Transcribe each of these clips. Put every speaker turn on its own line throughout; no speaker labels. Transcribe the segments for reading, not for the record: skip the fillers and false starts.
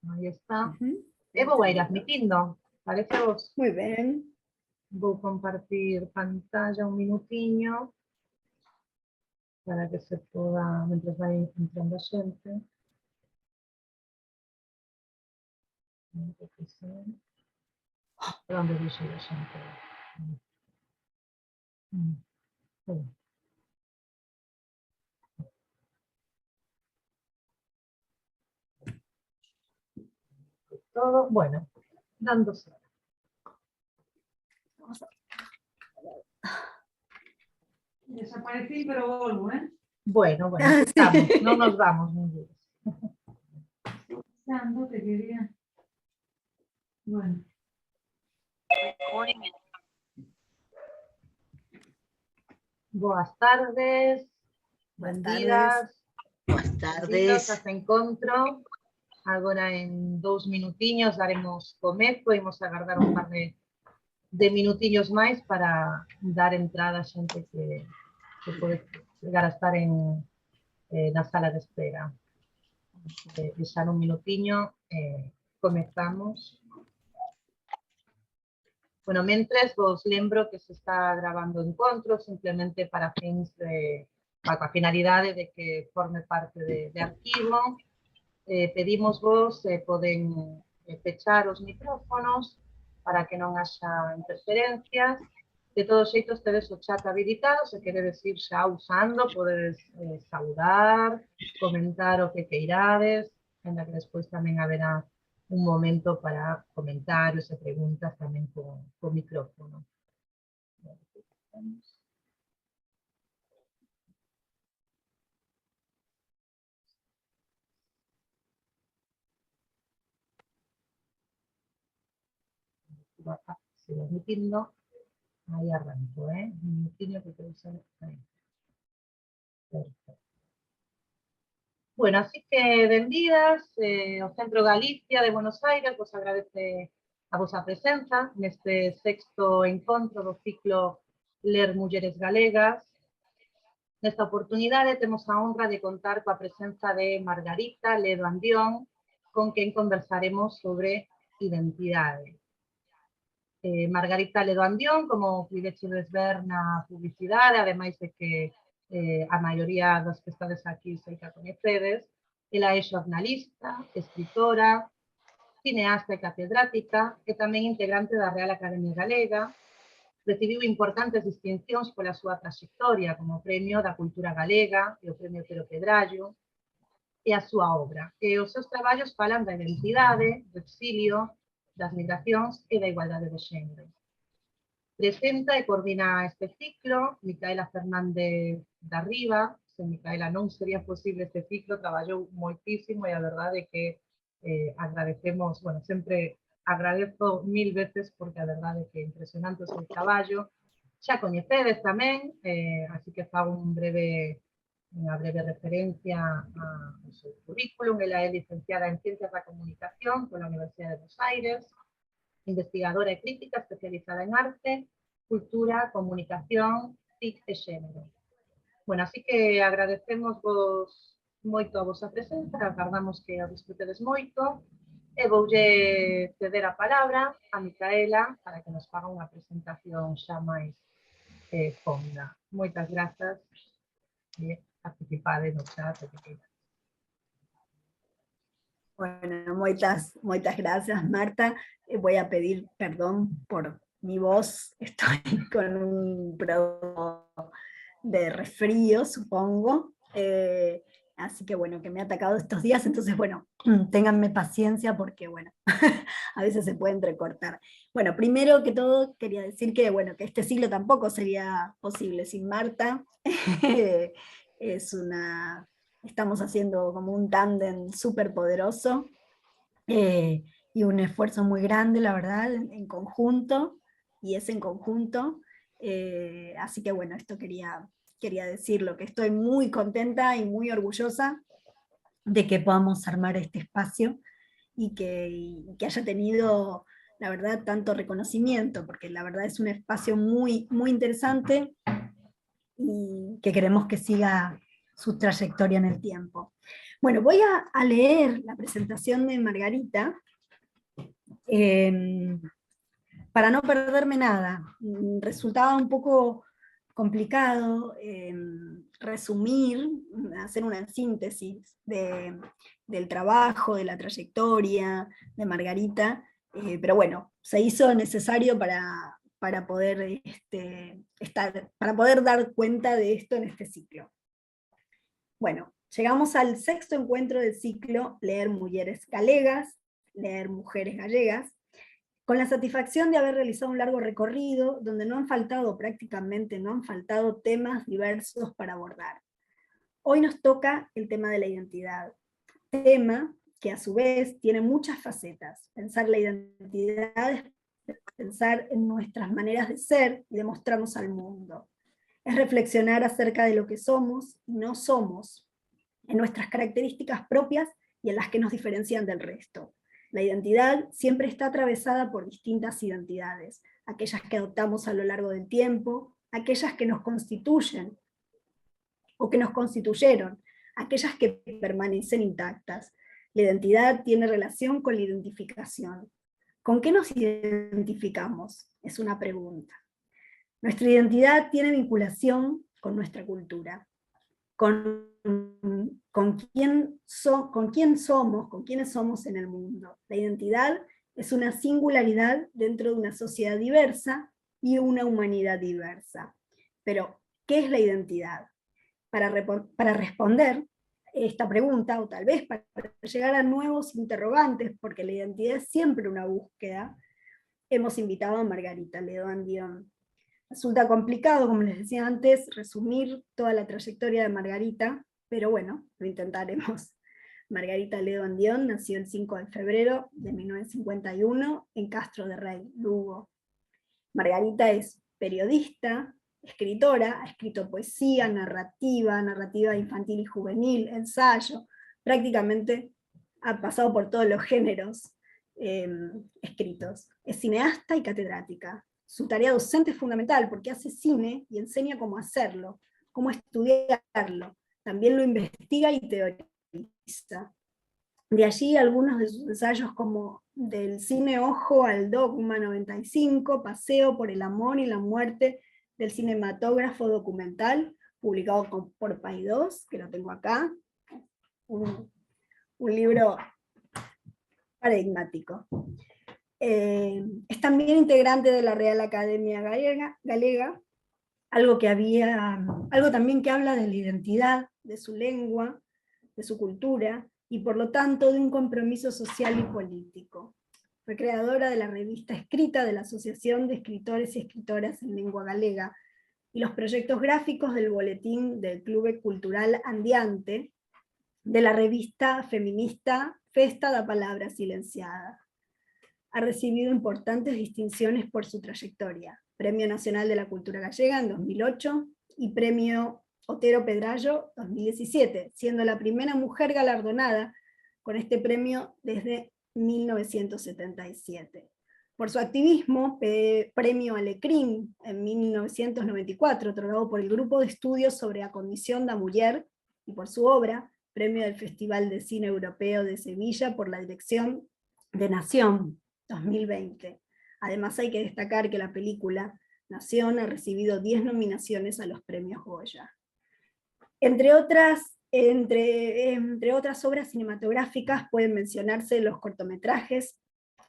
Ahí está. Voy a ir admitiendo. ¿Parece a vos?
Muy bien.
Voy a compartir pantalla un minutinho para que se pueda, mientras va entrando gente. ¿Dónde dice la gente? Todo, bueno, dándose.
Desaparecí, pero vuelvo, ¿eh?
Bueno, aquí estamos, no nos vamos, mi vida.
Te quería. Bueno.
Boas tardes, benvidas.
Boas tardes.
Hasta encontro. Agora en 2 minutinhos daremos comezo, imos agardar un par de minutinhos máis para dar entrada a xente que pode chegar a estar na sala de espera. Xa nun minutiño comezamos. Bueno, mentres vos lembro que se está grabando o encontro simplemente para fins para a finalidade de que forme parte de arquivo. Pedimos vos poden pechar os micrófonos para que non haxa interferencias. De todos xeitos tedes o chat habilitado, se queredes ir xa usando, podedes saudar, comentar o que queirades, ainda que despois tamén haberá un momento para comentarios e preguntas tamén co micrófono. Sigo emitindo. Aí arranco, un minutinho que quero usar aí. Perfecto. Bueno, así que benvidas, o Centro Galicia de Buenos Aires vos agradece a vosa presenza neste sexto encontro do ciclo Ler Mulleres Galegas. Nesta oportunidade temos a honra de contar coa presenza de Margarita Ledo Andión, con quen conversaremos sobre identidade. Margarita Ledo Andión, como puidechedes ver na publicidade, ademais de que a maioría dos que estades aquí sei que a coñecedes, ela é xornalista, escritora, cineasta e catedrática, e tamén integrante da Real Academia Galega. Recibiu importantes distincións pola súa traxectoria como o Premio da Cultura Galega e o Premio Pero Pedrallo, e a súa obra. E os seus traballos falan da identidade, do exilio, das migracións e da igualdade de xénero. Presenta e coordina este ciclo Micaela Fernández da Riva. Sen Micaela non sería posible este ciclo, traballou moitísimo e a verdade é que agradecemos, bueno, sempre agradezo 1000 veces porque a verdade é que é impresionante o seu traballo. Xa coñecedes tamén, así que fago unha breve referencia ao seu currículum. Ela é licenciada en Ciencias da Comunicación pola Universidade de Buenos Aires, investigadora e crítica especializada en arte, cultura, comunicación, TIC e xénero. Bueno, así que agradecemos vos moito a vosa presenza, agardamos que a disfrutedes moito, e voulle ceder a palabra a Micaela para que nos faga unha presentación xa máis fonda. Moitas grazas e participade no chat.
Bueno, moitas gracias, Marta. Voy a pedir perdón por mi voz, estoy con un producto de resfrío, supongo, así que bueno, que me ha atacado estos días, entonces bueno, ténganme paciencia porque bueno, a veces se puede entrecortar. Bueno, primero que todo quería decir que bueno, que este siglo tampoco sería posible sin Marta. Estamos haciendo como un tándem súper poderoso, y un esfuerzo muy grande, la verdad, en conjunto, y es en conjunto, así que bueno, esto quería decirlo, que estoy muy contenta y muy orgullosa de que podamos armar este espacio, y que haya tenido, la verdad, tanto reconocimiento, porque la verdad es un espacio muy, muy interesante, y que queremos que siga su trayectoria en el tiempo. Bueno, voy a leer la presentación de Margarita, para no perderme nada. Resultaba un poco complicado resumir, hacer una síntesis del trabajo, de la trayectoria de Margarita, pero bueno, se hizo necesario para poder, para poder dar cuenta de esto en este ciclo. Bueno, llegamos al 6º encuentro del ciclo Leer Mujeres Galegas, Leer Mujeres Gallegas, con la satisfacción de haber realizado un largo recorrido, donde prácticamente no han faltado temas diversos para abordar. Hoy nos toca el tema de la identidad, tema que a su vez tiene muchas facetas. Pensar la identidad es pensar en nuestras maneras de ser y de mostrarnos al mundo. Es reflexionar acerca de lo que somos y no somos, en nuestras características propias y en las que nos diferencian del resto. La identidad siempre está atravesada por distintas identidades, aquellas que adoptamos a lo largo del tiempo, aquellas que nos constituyen o que nos constituyeron, aquellas que permanecen intactas. La identidad tiene relación con la identificación. ¿Con qué nos identificamos? Es una pregunta. Nuestra identidad tiene vinculación con nuestra cultura, con quién somos, con quiénes somos en el mundo. La identidad es una singularidad dentro de una sociedad diversa y una humanidad diversa. Pero, ¿qué es la identidad? Para responder esta pregunta, o tal vez para llegar a nuevos interrogantes, porque la identidad es siempre una búsqueda, hemos invitado a Margarita Ledo Andión. Resulta complicado, como les decía antes, resumir toda la trayectoria de Margarita, pero bueno, lo intentaremos. Margarita Ledo Andión nació el 5 de febrero de 1951 en Castro de Rey, Lugo. Margarita es periodista, escritora, ha escrito poesía, narrativa infantil y juvenil, ensayo, prácticamente ha pasado por todos los géneros escritos. Es cineasta y catedrática. Su tarea docente es fundamental porque hace cine y enseña cómo hacerlo, cómo estudiarlo. También lo investiga y teoriza. De allí algunos de sus ensayos como Del cine ojo al dogma 95, Paseo por el amor y la muerte del cinematógrafo documental, publicado por Paidós, que lo tengo acá, un libro paradigmático. Es también integrante de la Real Academia Galega, algo también que habla de la identidad, de su lengua, de su cultura, y por lo tanto de un compromiso social y político. Fue creadora de la revista escrita de la Asociación de Escritores y Escritoras en Lengua Galega, y los proyectos gráficos del boletín del Club Cultural Andiante, de la revista feminista Festa da Palabra Silenciada. Ha recibido importantes distinciones por su trayectoria: Premio Nacional de la Cultura Gallega en 2008 y Premio Otero Pedrallo 2017, siendo la primera mujer galardonada con este premio desde 1977. Por su activismo, Premio Alecrim en 1994, otorgado por el Grupo de Estudios sobre a Condición da Mujer, y por su obra, Premio del Festival de Cine Europeo de Sevilla por la dirección de Nación 2020. Además hay que destacar que la película Nación ha recibido 10 nominaciones a los premios Goya. Entre otras obras cinematográficas pueden mencionarse los cortometrajes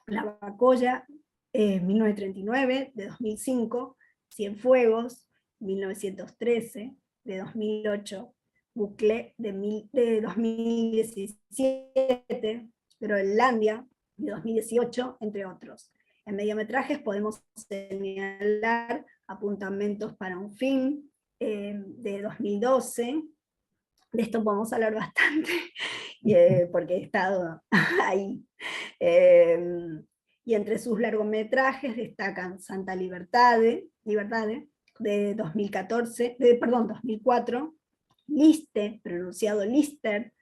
La Bacolla, 1939, de 2005, Cienfuegos, 1913, de 2008, Bucle, de 2017, Groenlandia, de 2018, entre otros. En mediometrajes podemos señalar Apuntamentos para un film, de 2012, de esto podemos hablar bastante, porque he estado ahí. Y entre sus largometrajes destacan Santa Libertade, de 2004, Liste, pronunciado Lister,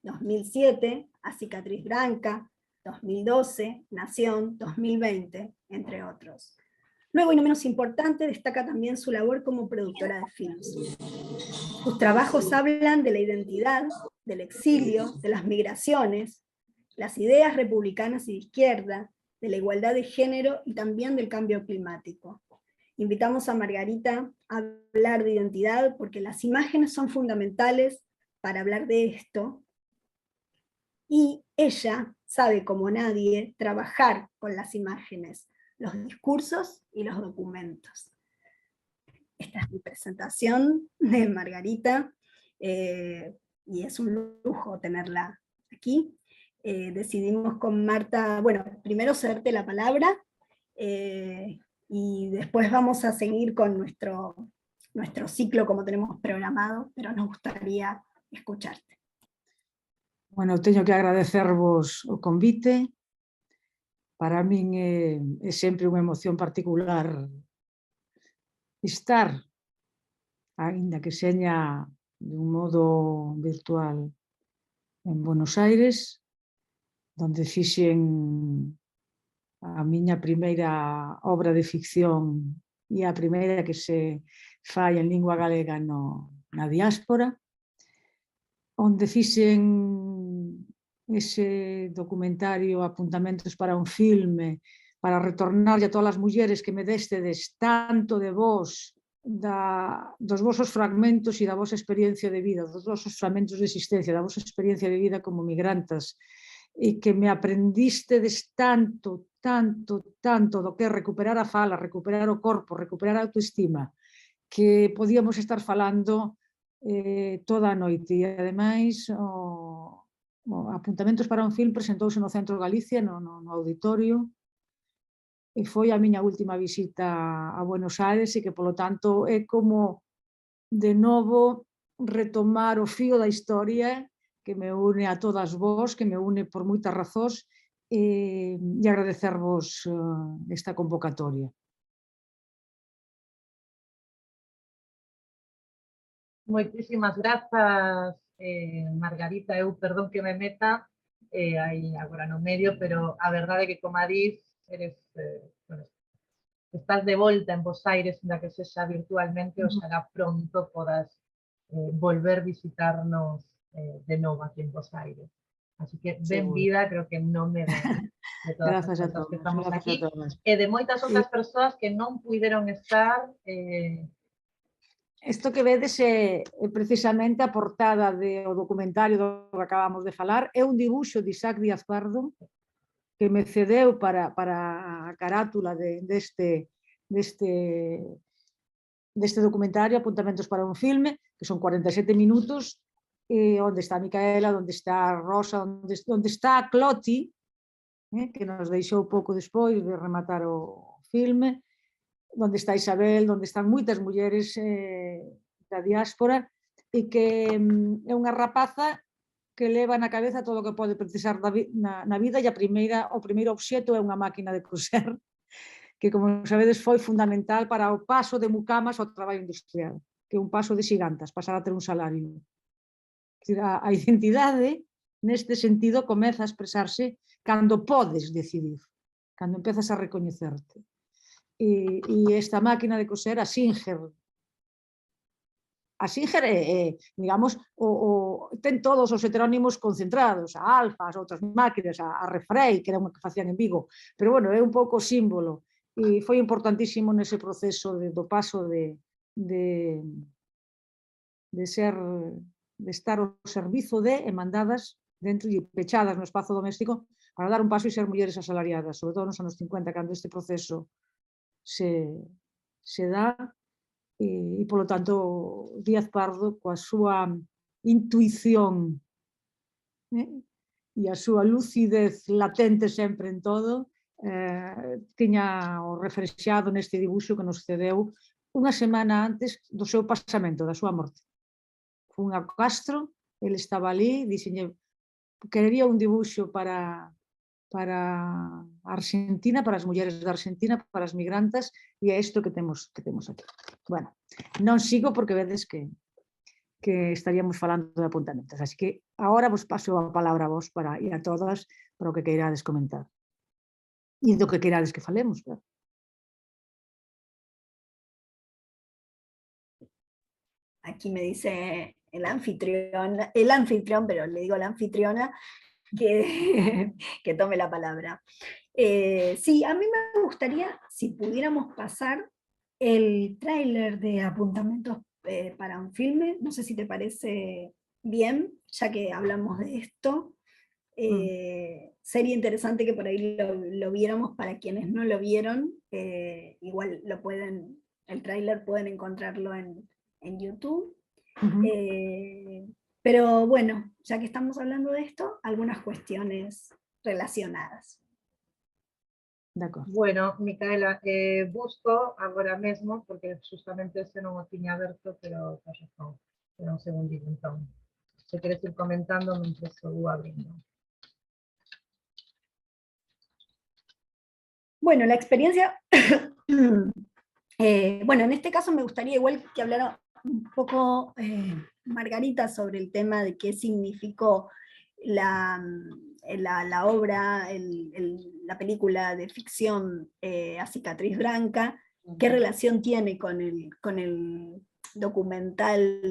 2007, A Cicatriz Branca, 2012, Nación, 2020, entre otros. Luego, y no menos importante, destaca también su labor como productora de films. Sus trabajos hablan de la identidad, del exilio, de las migraciones, las ideas republicanas y de izquierda, de la igualdad de género y también del cambio climático. Invitamos a Margarita a hablar de identidad porque las imágenes son fundamentales para hablar de esto, y ella sabe como nadie trabajar con las imágenes, los discursos y los documentos. Esta es mi presentación de Margarita, y es un lujo tenerla aquí. Decidimos con Marta, bueno, primero cederte la palabra, y después vamos a seguir con nuestro ciclo como tenemos programado, pero nos gustaría escucharte.
Bueno, teño que agradecervos o convite. Para min é sempre unha emoción particular estar, aínda que seña dun modo virtual, en Buenos Aires, onde fixen a miña primeira obra de ficción e a primeira que se fai en lingua galega na diáspora, onde fixen ese documentario Apuntamentos para un filme, para retornarlle a todas as mulleres que me destedes tanto de vos, dos vosos fragmentos e da vosa experiencia de vida, dos vosos fragmentos de existencia, da vosa experiencia de vida como migrantas, e que me aprendistedes tanto, tanto, tanto do que é recuperar a fala, recuperar o corpo, recuperar a autoestima, que podíamos estar falando toda a noite. E ademais Apuntamentos para un film presentouse no Centro Galicia, no auditorio, e foi a miña última visita a Buenos Aires, e que, polo tanto, é como de novo retomar o fío da historia que me une a todas vós, que me une por moitas razóns, e agradecervos esta convocatoria.
Moitísimas grazas, Margarita. Eu, perdón que me meta aí agora no medio, pero a verdade é que, como a dis, eres, bueno, estás de volta en Bos Aires, ainda que sexa virtualmente, oxalá pronto podas volver visitarnos de novo aquí en Bos Aires. Así que, benvida, creo que en nome de todas as persoas que estamos aquí, e de moitas outras persoas que non puideron estar.
Isto que vedes é precisamente a portada do documentario do que acabamos de falar. É un dibuixo de Isaac Díaz Pardo que me cedeu para a carátula deste documentario, Apuntamentos para un filme, que son 47 minutos, onde está a Micaela, onde está a Rosa, onde está a Cloti, que nos deixou pouco despois de rematar o filme, onde está Isabel, onde están moitas mulleres da diáspora, e que é unha rapaza que leva na cabeza todo o que pode precisar na vida, e o primeiro obxeto é unha máquina de coser, que, como sabedes, foi fundamental para o paso de mucamas ao traballo industrial, que é un paso de xigantas, pasar a ter un salario. A identidade, neste sentido, comeza a expresarse cando podes decidir, cando empezas a recoñecerte. E esta máquina de coser, a Singer, digamos, ten todos os heterónimos concentrados, a Alfa, as outras máquinas, a Refrei, que era unha que facían en Vigo, pero, bueno, é un pouco símbolo, e foi importantísimo nese proceso do paso de estar ao servizo e mandadas dentro e pechadas no espazo doméstico para dar un paso e ser mulleres asalariadas, sobre todo nos anos 50, cando este proceso se dá, e, polo tanto, Díaz Pardo, coa súa intuición e a súa lucidez latente sempre en todo, tiña o refrexado neste dibuixo que nos cedeu unha semana antes do seu pasamento, da súa morte. Fun a Castro, ele estaba ali, dixenlle, querería un dibuixo para Argentina, para as mulleres da Argentina, para as migrantas, e é isto que temos aquí. Bueno, non sigo porque vedes que estaríamos falando de apuntamentos, así que agora vos paso a palabra a vos e a todas para o que queirades comentar. E do que queirades que falemos, claro.
Aquí me dice el anfitrión, pero le digo a la anfitriona que, que tome la palabra. Sí, a mí me gustaría, si pudiéramos pasar el tráiler de Apuntamientos para un filme, no sé si te parece bien, ya que hablamos de esto. Sería interesante que por ahí lo viéramos para quienes no lo vieron, igual el tráiler pueden encontrarlo en YouTube. Pero bueno, ya que estamos hablando de esto, algunas cuestiones relacionadas.
De acordo.
Bueno, Micaela, busco agora mesmo, porque justamente ese non o tiña aberto, pero xa está. Espera un segundito, entón. Se queres ir comentando mentre eu vou abrindo.
Bueno, la experiencia, bueno, en este caso me gustaría igual que hablara un poco Margarita sobre el tema de qué significó la obra, la película de ficción A Cicatriz Blanca, qué relación tiene con el documental,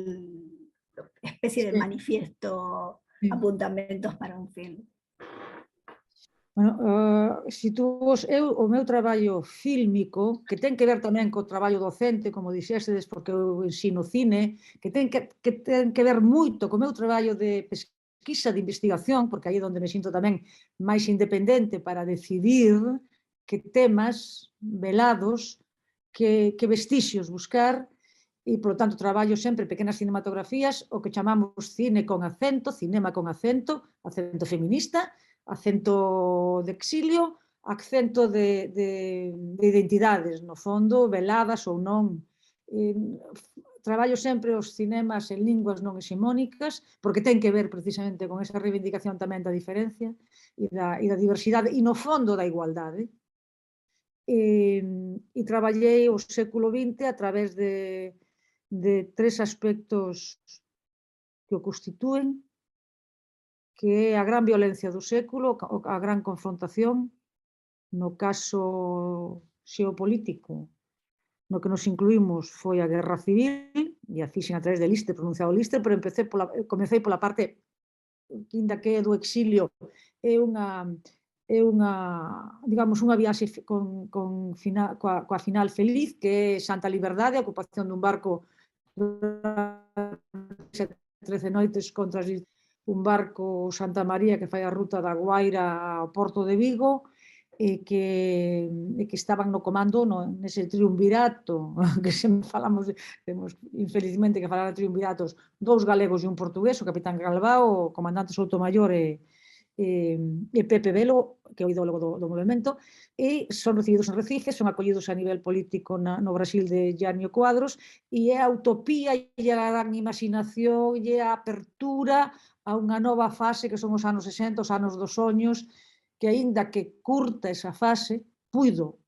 especie de
Sí.
manifiesto,
Sí.
Apuntamentos para un film.
Bueno, o meu traballo fílmico, que ten que ver tamén co traballo docente, como dixésedes, porque eu ensino cine, que ten que ver moito co meu traballo de pesquisa, de investigación, porque aí é onde me sinto tamén máis independente para decidir que temas velados, que vestixios buscar, e, polo tanto, traballo sempre pequenas cinematografías, o que chamamos cine con acento, cinema con acento feminista, acento de exilio, acento de identidades, no fondo, veladas ou non. Traballo sempre os cinemas en linguas non hexemónicas, porque ten que ver precisamente con esa reivindicación tamén da diferencia e da diversidade, e no fondo da igualdade. E traballei o século XX a través de tres aspectos que o constitúen, que é a gran violencia do século, a gran confrontación, no caso xeopolítico, no que nos incluímos foi a guerra civil, e a fixen a través de Lister, pronunciado Lister, pero comecei pola parte, ainda que é do exilio, é unha digamos, unha viaxe coa final feliz, que é Santa Liberdade, a ocupación dun barco 13 noites contra un barco Santa María que fai a ruta da Guaira ao Porto de Vigo, e que estaban no comando nese triunvirato, que sempre falamos, temos infelizmente que falar de triunviratos, 2 galegos e un portugués, o capitán Galvao, o comandante Soutomaior e Pepe Velo, que é o ideólogo do movimento, e son recibidos en Recife, son acollidos a nivel político no Brasil de Jânio Quadros, e é a utopía, e a gran imaginación, e a apertura a unha nova fase que son os anos 60, os anos dos soños, que aínda que curta esa fase, puido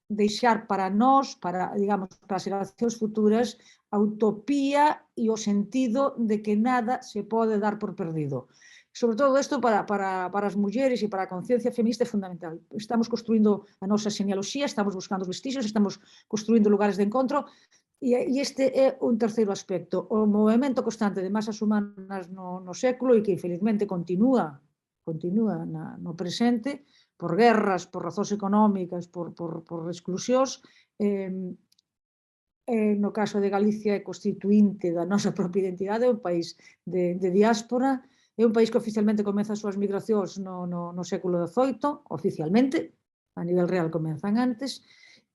deixar para nós, digamos, para as xeracións futuras, a utopía e o sentido de que nada se pode dar por perdido. Sobre todo isto para as mulleres e para a conciencia feminista é fundamental. Estamos construindo a nosa genealoxía, estamos buscando os vestigios, estamos construindo lugares de encontro, e este é un terceiro aspecto, o movimento constante de masas humanas no século, e que infelizmente continúa no presente, por guerras, por razóns económicas, por exclusións. No caso de Galicia é constituinte da nosa propia identidade, é un país de diáspora, é un país que oficialmente comeza as súas migracións no século XVIII, oficialmente, a nivel real comenzan antes,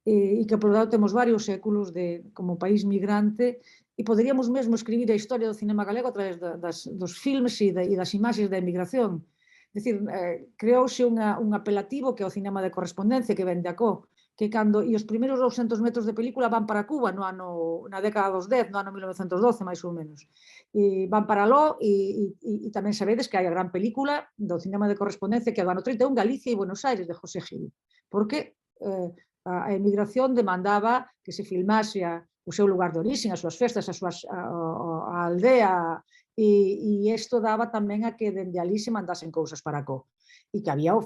e que, por lado, temos varios séculos como país migrante, e poderíamos mesmo escribir a historia do cinema galego a través dos filmes e das imaxes da emigración. É dicir, creouse un apelativo que é o cinema de correspondencia, que ven de acó, que cando, e os primeiros 200 metros de película van para Cuba na década dos 10, no ano 1912, máis ou menos. E van para aló, e tamén sabedes que hai a gran película do cinema de correspondencia que é do ano 31, Galicia e Buenos Aires, de José Gil. Porque a emigración demandaba que se filmase o seu lugar de origen, as súas festas, a aldea, e isto daba tamén a que dende ali se mandasen cousas para acó. E que había,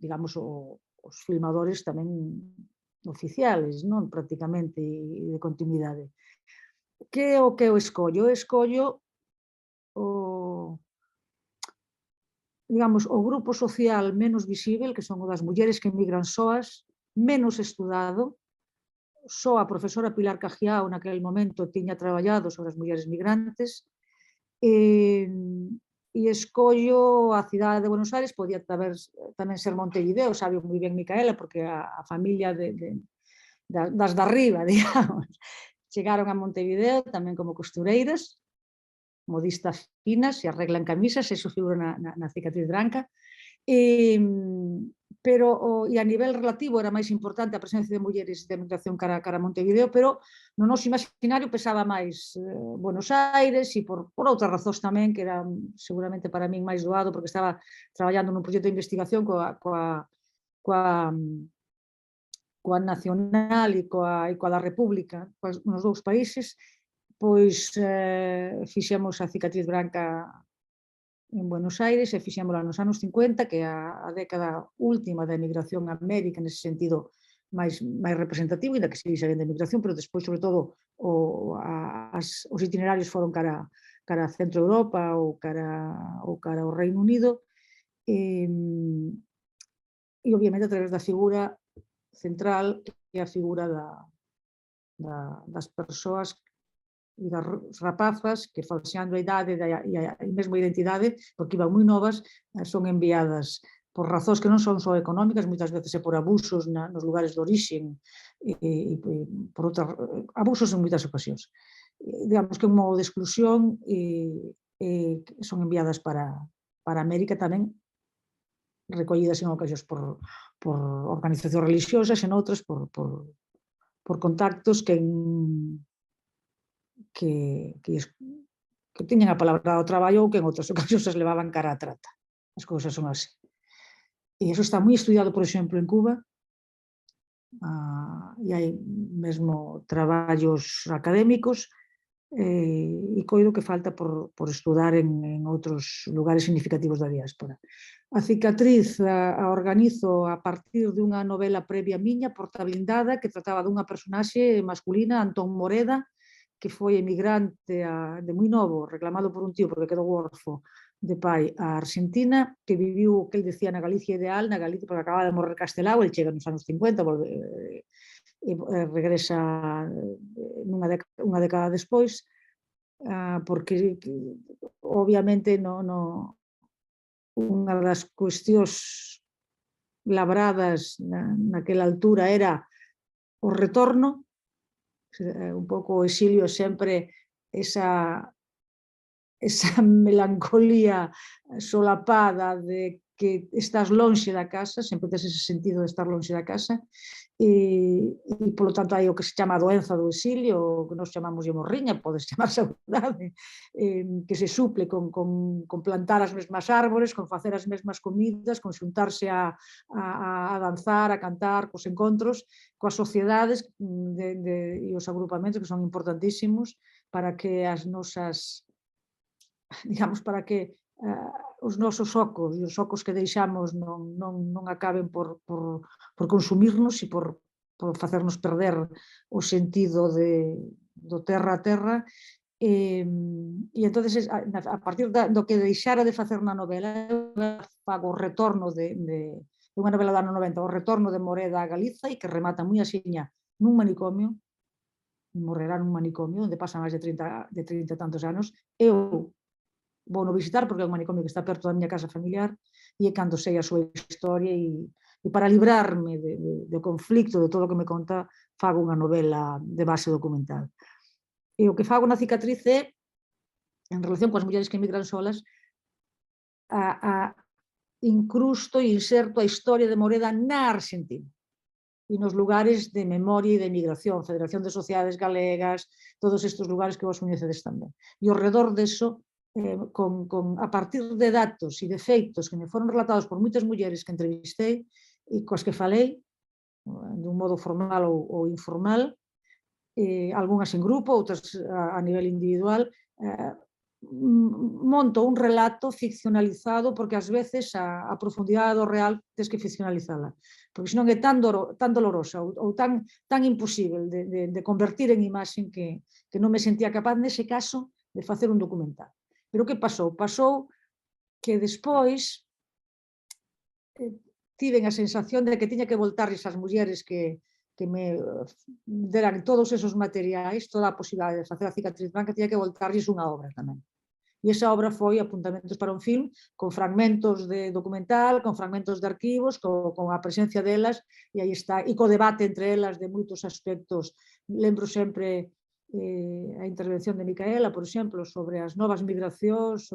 digamos, os filmadores tamén oficiales, non, prácticamente, de continuidade. que é o que eu escollo? Eu escollo digamos, o grupo social menos visível, que son o das mulleres que emigran soas, menos estudado. Só a profesora Pilar Cajiao naquele momento tiña traballado sobre as mulleres migrantes, e escollo a cidade de Buenos Aires, podía tamén ser Montevideo, sabe moi ben Micaela, porque a familia das de arriba, digamos, chegaron a Montevideo tamén como costureiras, modistas finas, se arreglan camisas, eso figura na cicatriz branca, pero a nivel relativo era máis importante a presencia de mulleres de emigración cara a Montevideo, pero no noso imaginario pesaba máis Buenos Aires, e por outras razóns tamén, que era seguramente para min máis doado, porque estaba traballando nun proxecto de investigación coa Nacional e coa da República, nos dous países, pois fixemos a cicatriz branca en Buenos Aires e fixémola nos anos 50, que é a década última da emigración a América, nese sentido máis representativo, ainda que se dixe de emigración, pero despois, sobre todo, os itinerarios foron cara a Centro Europa ou cara ao Reino Unido, e obviamente a través da figura central, que é a figura das persoas e das rapazas que, falseando a idade e mesmo a identidade, porque iban moi novas, son enviadas por razóns que non son só económicas, moitas veces é por abusos nos lugares de orixen, e por outros abusos en moitas ocasións. Digamos que é un modo de exclusión, e son enviadas para América tamén, recollidas en ocasións por organizacións religiosas, en outras por contactos que tiñan a palabra do traballo, ou que en outras ocasións as levaban cara a trata. As cousas son así. E iso está moi estudiado, por exemplo, en Cuba, e hai mesmo traballos académicos, e coido que falta por estudar en outros lugares significativos da diáspora. A cicatriz a organizo a partir dunha novela previa miña, Porta Blindada, que trataba dunha personaxe masculina, Antón Moreda, que foi emigrante de moi novo, reclamado por un tío porque quedou orfo de pai a Argentina, que viviu o que ele decía na Galicia ideal, na Galicia, porque acaba de morrer Castelao, ele chega nos anos 50, regresa unha década despois, porque obviamente unha das cuestións labradas naquela altura era o retorno, un pouco o exilio sempre esa melancolía solapada de que estás lonxe da casa, sempre tes ese sentido de estar lonxe da casa, e polo tanto hai o que se chama a doenza do exilio, o que nos chamamos morriña, podes chamar saudade, que se suple con plantar as mesmas árbores, con facer as mesmas comidas, con xuntarse a danzar, a cantar, cos encontros, coas sociedades e os agrupamentos que son importantísimos para que as nosas, digamos, para que os nosos ocos e os ocos que deixamos non acaben por consumirnos e por facernos perder o sentido do terra a terra. E entón, a partir do que deixara de facer na novela, fago o retorno de unha novela do ano 90, o retorno de Moreda a Galiza, e que remata moi axiña nun manicomio, morrerá nun manicomio, onde pasan máis de 30 e tantos anos. Eu vou no visitar porque é un manicomio que está perto da miña casa familiar, e é cando sei a súa historia, e para librarme do conflicto de todo o que me conta, fago unha novela de base documental. E o que fago na cicatriz é, en relación coas mulleres que emigran solas, incrusto e inserto a historia de Moreda na Argentina e nos lugares de memoria e de emigración, Federación de Sociedades Galegas, todos estes lugares que vos coñecedes tamén. E ao redor deso, a partir de datos e de feitos que me foron relatados por moitas mulleres que entrevistei e coas que falei, dun modo formal ou informal, algunhas en grupo, outras a nivel individual, monto un relato ficcionalizado, porque ás veces a profundidade do real tens que ficcionalizala, porque senón é tan dolorosa ou tan imposible de convertir en imaxen que non me sentía capaz nese caso de facer un documental. Pero que pasou? Pasou que despois tiven a sensación de que tiña que voltar esas mulleres que me deran todos esos materiais, toda a posibilidade de facer a cicatriz branca, tiña que voltarlles unha obra tamén. E esa obra foi Apuntamentos para un film, con fragmentos de documental, con fragmentos de arquivos, con a presencia delas, e aí está, e co debate entre elas de moitos aspectos. Lembro sempre a intervención de Micaela, por exemplo, sobre as novas migracións,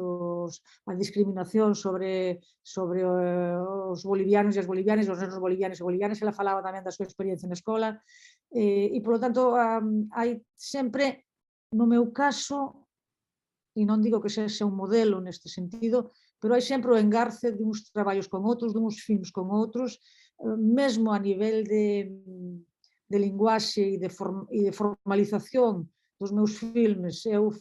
a discriminación sobre os bolivianos e as bolivianas, os nenos bolivianos e bolivianas. Ela falaba tamén da súa experiencia na escola, e, polo tanto, hai sempre, no meu caso, e non digo que sexa un modelo neste sentido, pero hai sempre o engarce de uns traballos con outros, de uns films con outros, mesmo a nivel de linguaxe e de formalización dos meus filmes. Eu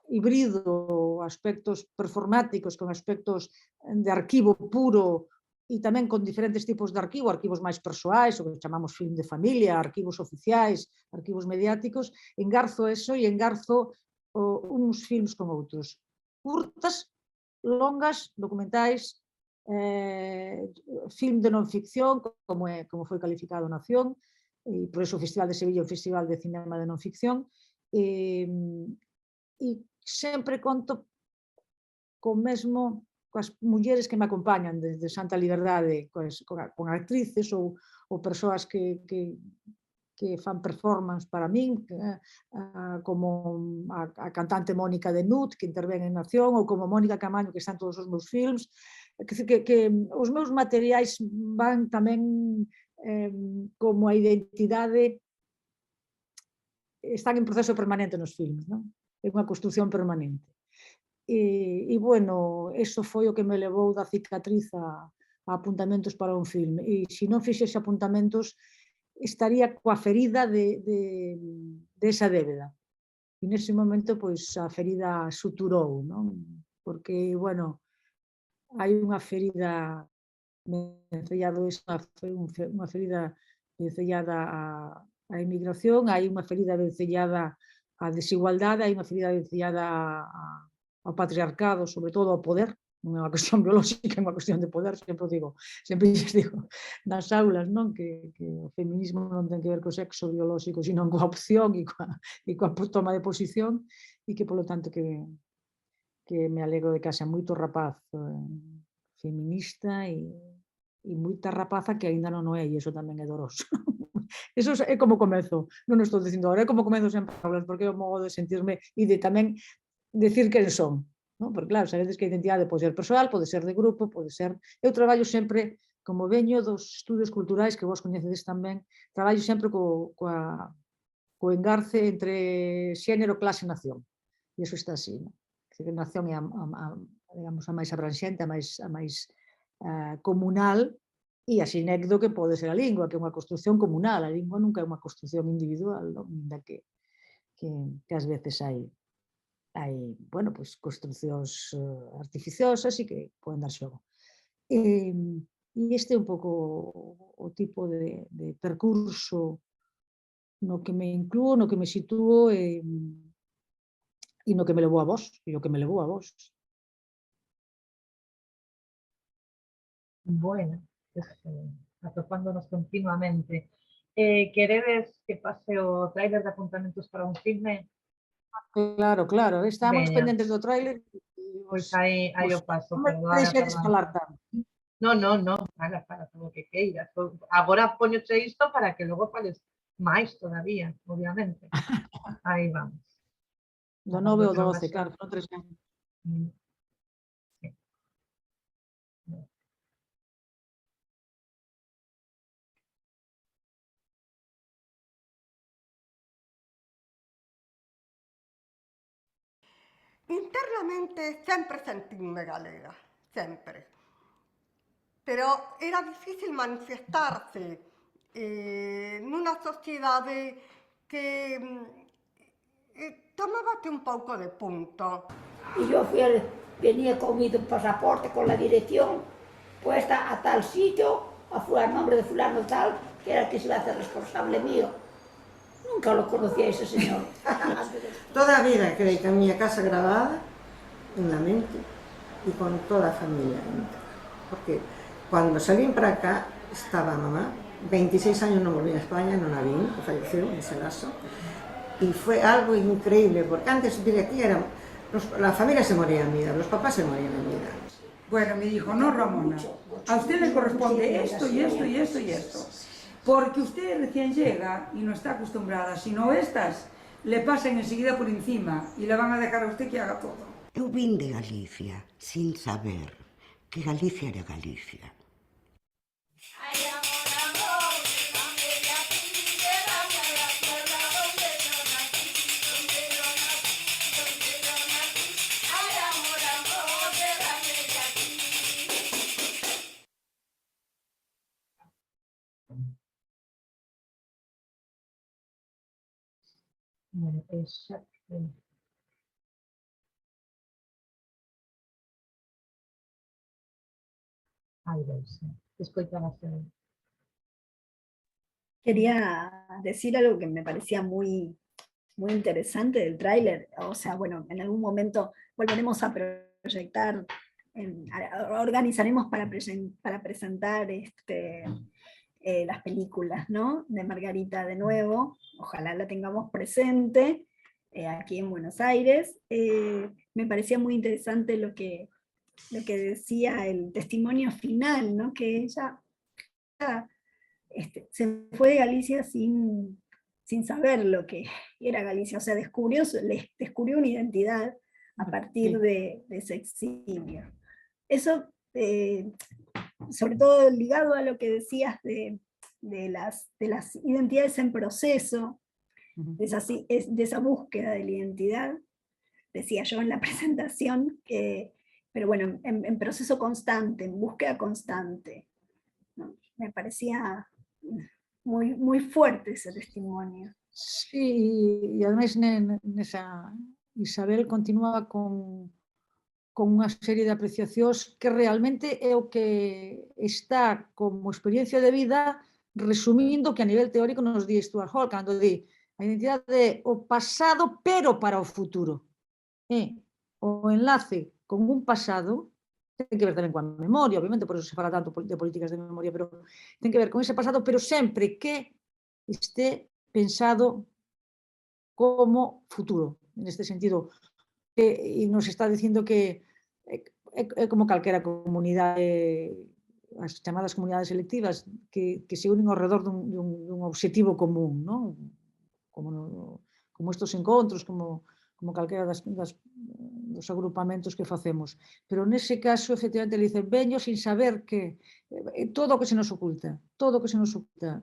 hibrido aspectos performáticos con aspectos de arquivo puro e tamén con diferentes tipos de arquivo, arquivos máis persoais, o que chamamos film de familia, arquivos oficiais, arquivos mediáticos. Engarzo eso e engarzo uns films con outros. Curtas, longas, documentais, film de non ficción, como foi calificado Nación, e por eso o Festival de Sevilla é o Festival de Cinema de Non Ficción, e sempre conto coas mulleres que me acompañan desde Santa Liberdade, con actrices ou persoas que fan performance para min, como a cantante Mónica de Nut, que intervén en Nación, ou como Mónica Camaño, que está en todos os meus films. Que os meus materiais van tamén como a identidade, están en proceso permanente nos filmes, non? É unha construción permanente. E, bueno, eso foi o que me levou da cicatriz a Apuntamentos para un film. E se non fixese Apuntamentos, estaría coa ferida de esa débeda. E nese momento, pois, a ferida suturou, non? Porque, bueno, hai unha ferida vencellado, unha ferida vencellada á emigración, hai unha ferida vencellada á desigualdade, hai unha ferida vencellada ao patriarcado, sobre todo ao poder. Non é unha cuestión biolóxica, é unha cuestión de poder, sempre digo nas aulas, non? Que o feminismo non ten que ver co sexo biolóxico, sino coa opción e coa toma de posición, e que, polo tanto, que me alegro de que haxa moito rapaz feminista e moita rapaza que aínda non o é, e iso tamén é doroso. Eso é como comezo, non o estou dicindo agora, é como comezo sempre a hablar, porque é o modo de sentirme e de tamén decir quen son. Porque, claro, sabedes que a identidade pode ser persoal, pode ser de grupo, pode ser... Eu traballo sempre, como veño dos estudios culturais, que vos coñecedes tamén, traballo sempre co engarce entre xénero, clase e nación. E iso está así, non? A nación é a máis abranxente, a máis comunal, e a sinecdo que pode ser a lingua, que é unha construción comunal. A lingua nunca é unha construción individual, ainda que ás veces hai construcións artificiosas e que poden dar xogo. E este é un pouco o tipo de percurso no que me inclúo, no que me sitúo e no que me levou a vos, e o que me levou a vos.
Bueno, atopándonos continuamente. Queredes que pase o tráiler de Apuntamentos para un filme?
Claro, estamos pendentes do tráiler.
Pois aí o paso.
Non me deixedes falar tanto.
Non, para todo o que queiras. Agora poñoche isto para que logo fales máis todavía, obviamente. Aí vamos.
Do 9 ao 12, claro, son 3 anos.
Internamente sempre sentinme galega, sempre. Pero era difícil manifestarse nunha sociedade que tomábate un pouco de punto.
Y yo venía con mi pasaporte, con la dirección puesta a tal sitio, a nombre de fulano tal, que era el que se iba a hacer responsable mío. Nunca lo conocía ese señor.
Toda a vida creí que a miña casa grabada en la mente e con toda a familia íntegra. Porque cando salín para acá estaba a mamá, 26 años non volví a España, non a vin, que falleceu nese lazo, e foi algo increíble, porque antes de aquí era, la familia se moría en vida, los papás se morían en vida.
Bueno, me dijo, no, Ramona, a usted le corresponde esto y esto y esto y esto, porque usted recién llega y no está acostumbrada, si no estas le pasan enseguida por encima y le van a dejar a usted que haga todo.
Eu vin de Galicia sin saber que Galicia era Galicia.
Exacto. Ai, Deus, escoitaba ser.
Quería decir algo que me parecía muy, muy interesante del tráiler. O sea, bueno, en algún momento volveremos a proyectar, organizaremos para presentar las películas, ¿no? De Margarita de nuevo. Ojalá la tengamos presente aquí en Buenos Aires. Me parecía muy interesante lo que decía el testimonio final, ¿no? Que ella se fue de Galicia sin saber lo que era Galicia, o sea, descubrió una identidad a partir de ese exilio. Eso, sobre todo ligado a lo que decías de las identidades en proceso, de esa búsqueda de la identidad, decía yo en la presentación, pero bueno, en proceso constante, en búsqueda constante, ¿no? Me parecía muy, muy fuerte ese testimonio.
Sí, e ademais nesa Isabel continuaba con unha serie de apreciacións que realmente é o que está como experiencia de vida resumindo que a nivel teórico nos di Stuart Hall cando di a identidade é o pasado pero para o futuro. É o enlace con un pasado, ten que ver tamén coa memoria, obviamente, por eso se fala tanto de políticas de memoria, pero ten que ver con ese pasado, pero sempre que este pensado como futuro, neste sentido, e nos está dicindo que é como calquera comunidade, as chamadas comunidades selectivas, que se unen ao redor dun obxectivo común, non? Como estes encontros, como calquera dos agrupamentos que facemos. Pero nese caso, efectivamente, ele dice, veño sin saber que todo o que se nos oculta, todo o que se nos oculta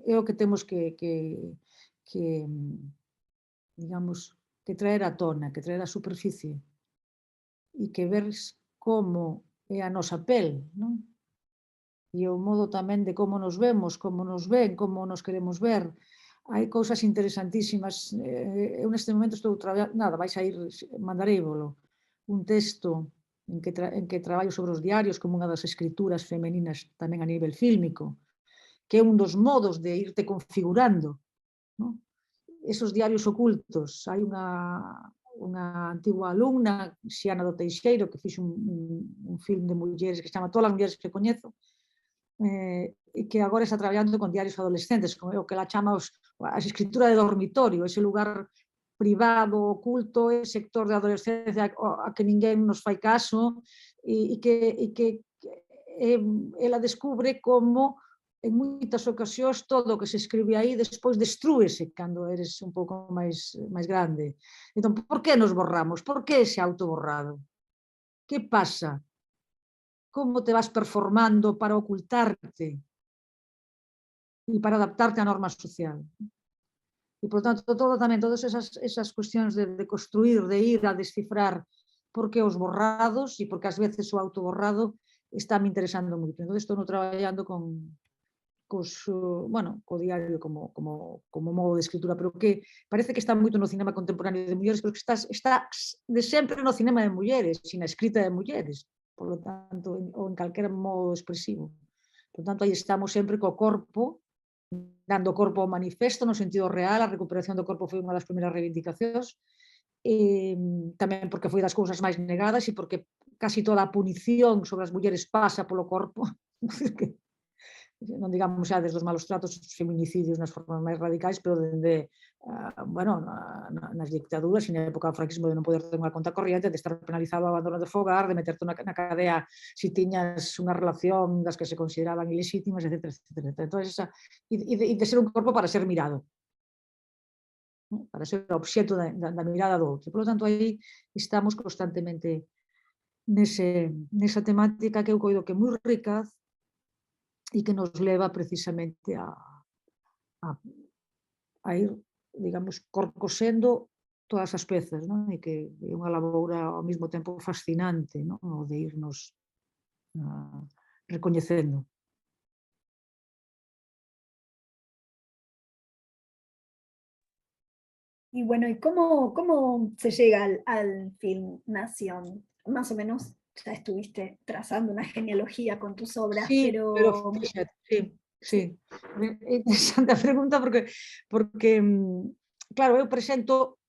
é o que temos que digamos, que traer á tona, que traer á superficie e que ver como é a nosa pel, non? E o modo tamén de como nos vemos, como nos ven, como nos queremos ver. Hai cousas interesantísimas. Eu neste momento estou traballando, nada, vais a ir, mandareivolo, un texto en que traballo sobre os diarios como unha das escrituras femeninas tamén a nivel fílmico, que é un dos modos de irte configurando, non? Esos diarios ocultos. Hai unha antigua alumna, Xiana do Teixeiro, que fixe un film de mulleres que se chama Todas as mulleres que coñezo, e que agora está traballando con diarios adolescentes, como o que ela chama a escritura de dormitorio, ese lugar privado, oculto, ese sector de adolescencia a que ninguén nos fai caso, e que ela descubre como en moitas ocasións todo o que se escribe aí despois destrúese cando eres un pouco máis grande. Entón, por que nos borramos? Por que ese autoborrado? Que pasa? Como te vas performando para ocultarte e para adaptarte á norma social? E, por tanto, todas esas cuestións de construir, de ir a descifrar por que os borrados e porque ás veces o autoborrado está me interesando moito. Entón, estou traballando con bueno, co diario como modo de escritura, pero que parece que está moito no cinema contemporáneo de mulleres, pero que está de sempre no cinema de mulleres, sin a escrita de mulleres, por lo tanto, ou en calquera modo expresivo. Por tanto, aí estamos sempre co corpo, dando corpo ao manifesto no sentido real, a recuperación do corpo foi unha das primeiras reivindicacións, tamén porque foi das cousas máis negadas e porque casi toda a punición sobre as mulleres pasa polo corpo, non digamos xa desde os malos tratos, os feminicidios nas formas máis radicais, pero dende, bueno, nas dictaduras e na época do franquismo de non poder ter unha conta corriente, de estar penalizado o abandono de fogar, de meterte na cadea se tiñas unha relación das que se consideraban ilexítimas, etc. Entón, e de ser un corpo para ser mirado, para ser obxeto da mirada do outro. Por lo tanto, aí estamos constantemente nesa temática que eu coido que é moi rica e que nos leva precisamente a ir, digamos, corcosendo todas as pezas, non? E que é unha laboura ao mesmo tempo fascinante, non? O de irnos recoñecendo.
Y bueno, ¿y cómo se llega al film Nación? Más o menos ya estuviste trazando una genealogía con tus obras,
Sí, pero sí. É interesante a pregunta porque claro, eu presento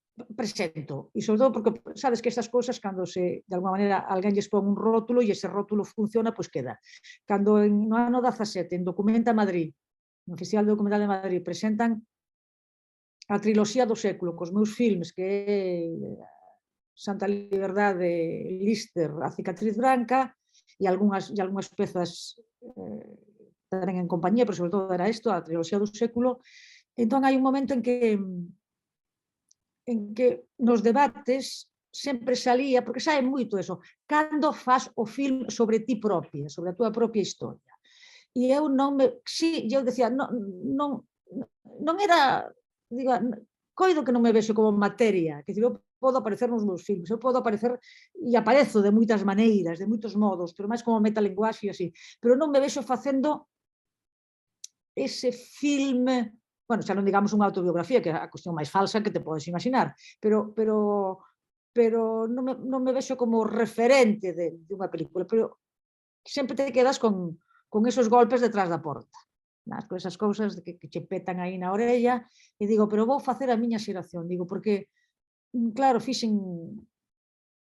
e sobre todo porque sabes que estas cousas cando de alguma maneira alguén lles pon un rótulo e ese rótulo funciona, pois queda. Cando no ano 17 en Documenta Madrid, no Festival de Documental de Madrid, presentan a triloxía do século cos meus filmes, que é Santa Liberdade, Lister, A cicatriz branca e algunhas pezas tamén en compañía, pero sobre todo era isto, a triloxía do século. Entón hai un momento en que nos debates sempre salía, porque sae moito eso, cando faz o film sobre ti propia, sobre a túa propia historia. E eu non me... Sí, eu decía, non era... Digo, coido que non me vexo como materia, que eu podo aparecer nos meus filmes, eu podo aparecer e aparezo de moitas maneiras, de moitos modos, pero máis como metalenguaxe e así, pero non me vexo facendo ese filme, bueno, xa non digamos unha autobiografía, que é a cuestión máis falsa que te podes imaginar, pero non me vexo como referente de unha película, pero sempre te quedas con esos golpes detrás da porta, con esas cousas que che petan aí na orella, e digo, pero vou facer a miña xeración, digo, porque, claro, fixen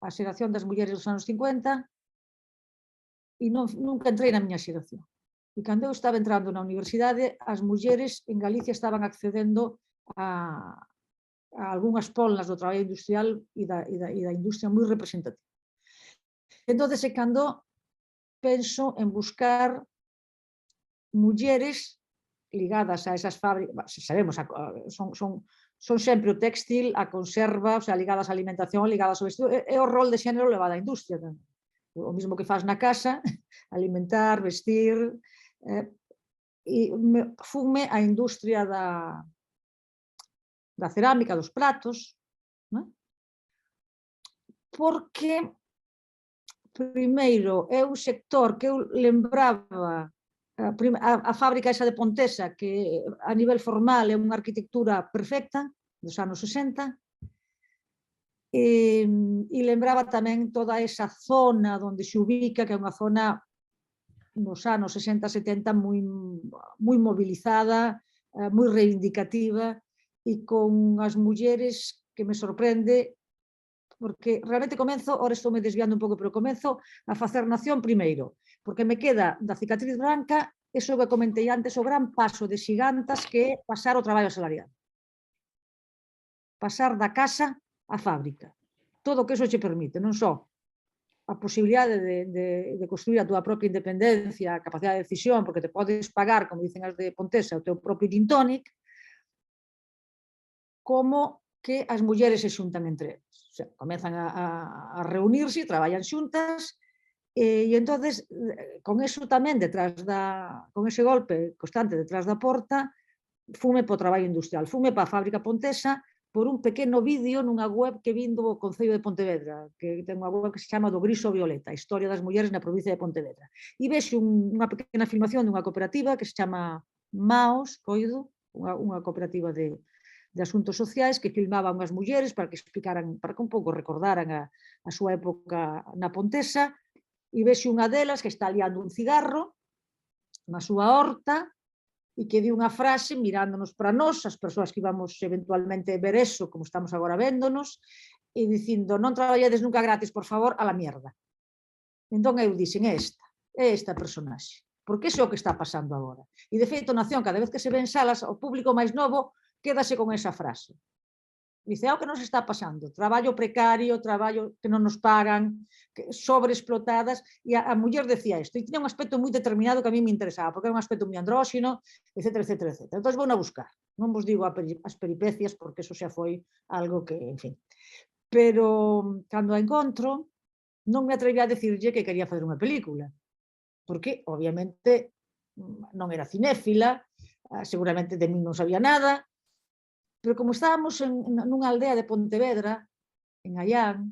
a xeración das mulleres dos anos 50 e nunca entrei na miña xeración. E cando eu estaba entrando na universidade, as mulleres en Galicia estaban accedendo a algunhas polnas do traballo industrial e da industria moi representativa. Entón, é cando penso en buscar mulleres ligadas a esas fábricas, sabemos, son sempre o textil, a conserva, o sea, ligadas á alimentación, ligadas ao vestido, é o rol de xénero levado á industria. O mesmo que faz na casa, alimentar, vestir, e fume a industria da cerámica, dos pratos, porque, primeiro, é un sector que eu lembraba a fábrica esa de Pontesa, que a nivel formal é unha arquitectura perfecta, dos anos 60, e lembraba tamén toda esa zona onde se ubica, que é unha zona nos anos 60-70 moi mobilizada, moi reivindicativa, e con as mulleres que me sorprende, porque realmente comenzo, ahora estou me desviando un pouco, pero comenzo a facer Nación primeiro, porque me queda da cicatriz branca, eso que comentei antes, o gran paso de xigantas que é pasar o traballo asalariado. Pasar da casa á fábrica. Todo o que eso che permite, non só a posibilidade de construir a túa propia independencia, a capacidade de decisión, porque te podes pagar, como dicen as de Pontesa, o teu propio gin tonic, como que as mulleres se xuntan entre eles. O sea, comezan a reunirse, traballan xuntas, e entonces, con eso tamén, con ese golpe constante detrás da porta, fume para o traballo industrial, fume para a fábrica Pontesa, por un pequeno vídeo nunha web que vin do Concello de Pontevedra, que ten unha web que se chama Do Gris ao Violeta, a historia das mulleres na provincia de Pontevedra. E vexo unha pequena filmación dunha cooperativa que se chama Maos, coido, unha cooperativa de asuntos sociais que filmaba unhas mulleres para que explicaran, para que un pouco recordaran a súa época na Pontesa, e vexe unha delas que está liando un cigarro na súa horta e que di unha frase mirándonos para nós, as persoas que íbamos eventualmente ver eso, como estamos agora véndonos, e dicindo, non traballedes nunca gratis, por favor, a la mierda. Entón eu dixen, é esta personaxe, porque iso é o que está pasando agora. E de feito, na Acción, cada vez que se ven salas, o público máis novo quédase con esa frase. Dice, o que nos está pasando? Traballo precario, traballo que non nos pagan, sobreexplotadas, e a muller decía isto, e tiña un aspecto moi determinado que a mí me interesaba, porque era un aspecto moi andróxino, etc, etc, etc. Entón, vou a buscar. Non vos digo as peripecias, porque eso xa foi algo que, en fin. Pero, cando a encontro, non me atreví a decirlle que quería facer unha película, porque, obviamente, non era cinéfila, seguramente de mí non sabía nada, pero como estábamos nunha aldea de Pontevedra, en Allán,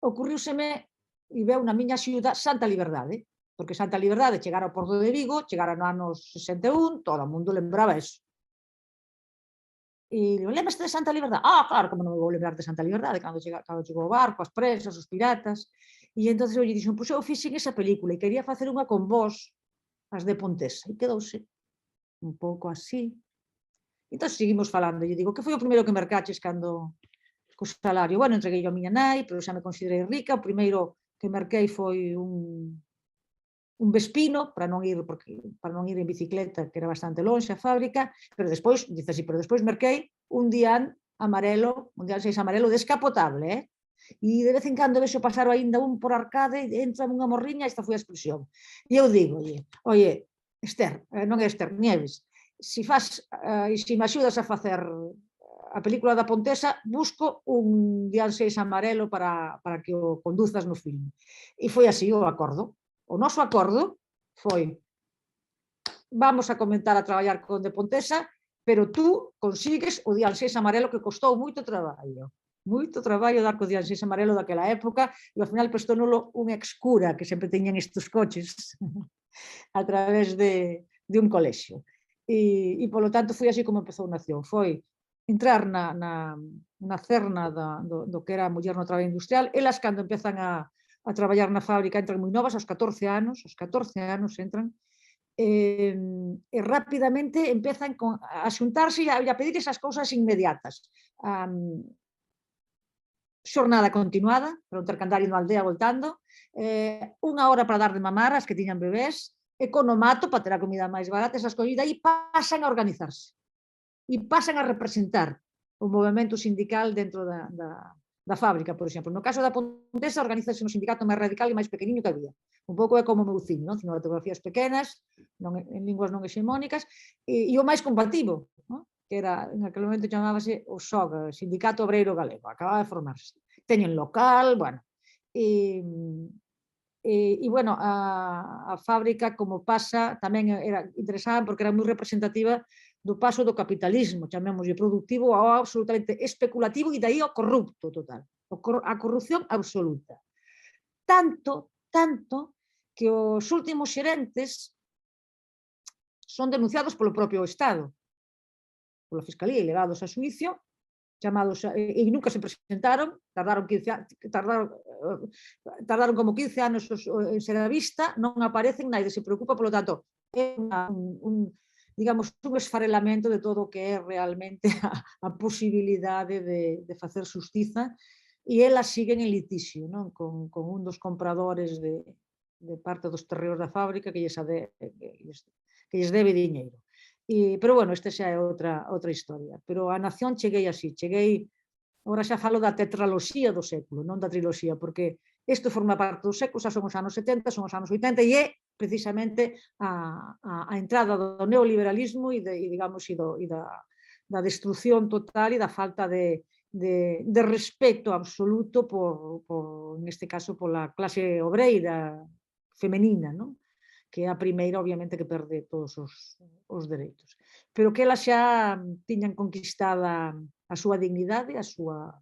ocurriuseme e veu na miña xiuda Santa Liberdade, porque Santa Liberdade chegara ao Porto de Vigo, chegara no anos 61, todo o mundo lembraba eso. E digo, lembras de Santa Liberdade? Claro, como non me vou lembrar de Santa Liberdade, cando chegou o barco, as presas, os piratas. E entón eu lle dixen, pois eu fixen esa película e quería facer unha con vos, as de Pontesa. E quedouse un pouco así. Entón seguimos falando. E lle digo, que foi o primeiro que mercaches cando co salario? Bueno, entreguei a miña nai, pero xa me considerei rica. O primeiro que merquei foi un Vespino, para non ir en bicicleta, que era bastante longe a fábrica, pero despois, dice así, pero despois merquei un Dian amarelo, un Dian 6 amarelo descapotable, e de vez en cando vexo pasar aínda un por arcade, entra unha morriña, esta foi a expresión. E eu digo, oye, Esther, non é Esther, Nieves, se me axudas a facer a película da Pontesa, busco un Dian 6 amarelo para que o conduzas no filme. E foi así o acordo. O noso acordo foi, vamos a comentar a traballar con de Pontesa, pero tú consigues o Dian 6 amarelo, que costou moito traballo dar co Dian 6 amarelo daquela época, e ao final prestónolo un excura, que sempre teñen estes coches, a través de un colexio. E, polo tanto, foi así como empezou Nación. Foi entrar na cerna do que era a muller no traballo industrial. Elas, cando empezan a traballar na fábrica, entran moi novas, aos 14 anos entran, e rapidamente empezan a xuntarse e a pedir esas cousas inmediatas. Xornada continuada, para non ter que andar indo á aldea voltando, unha hora para dar de mamar as que tiñan bebés, economato para ter a comida máis barata, esas cousas, e aí pasan a organizarse e pasan a representar o movimento sindical dentro da fábrica, por exemplo. No caso da Pontesa, organizase no sindicato máis radical e máis pequeniño que había. Un pouco é como o meu cine, cinematografías pequenas, en linguas non hexemónicas, e o máis combativo, que era, en aquel momento chamábase o SOG, Sindicato Obreiro Galego, acababa de formarse. Teñen local, bueno. E, bueno, a fábrica, como pasa, tamén era interesante porque era moi representativa do paso do capitalismo, chamémoslle productivo, ao absolutamente especulativo e dai ao corrupto total, a corrupción absoluta. Tanto que os últimos xerentes son denunciados polo propio Estado, pola Fiscalía e levados a xuicio, chamados, e nunca se presentaron, tardaron como 15 anos en ser a vista, non aparecen, naide se preocupa, polo tanto, é un esfarelamento de todo o que é realmente a posibilidade de facer xustiza, e elas siguen en litixio con un dos compradores de parte dos terreos da fábrica que lles debe diñeiro. Pero, bueno, esta xa é outra historia. Pero a Nación cheguei así, agora xa falo da tetraloxía do século, non da triloxía, porque isto forma parte do século, xa son os anos 70, son os anos 80, e é precisamente a entrada do neoliberalismo e da destrucción total e da falta de respeto absoluto neste caso, pola clase obreira femenina, non? Que é a primeira, obviamente, que perde todos os dereitos. Pero que elas xa tiñan conquistada a súa dignidade, a súa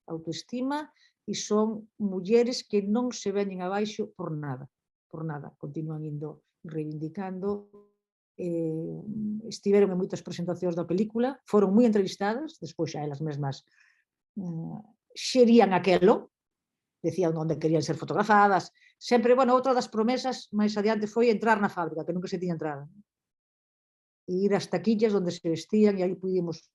autoestima, e son mulleres que non se veñen abaixo por nada, continúan indo reivindicando. Estiveron en moitas presentacións da película, foron moi entrevistadas, despois xa elas mesmas xerían aquelo, decían onde querían ser fotografadas, sempre, bueno, outra das promesas máis adiante foi entrar na fábrica, que nunca se tiña entrado, e ir ás taquillas onde se vestían, e aí pudemos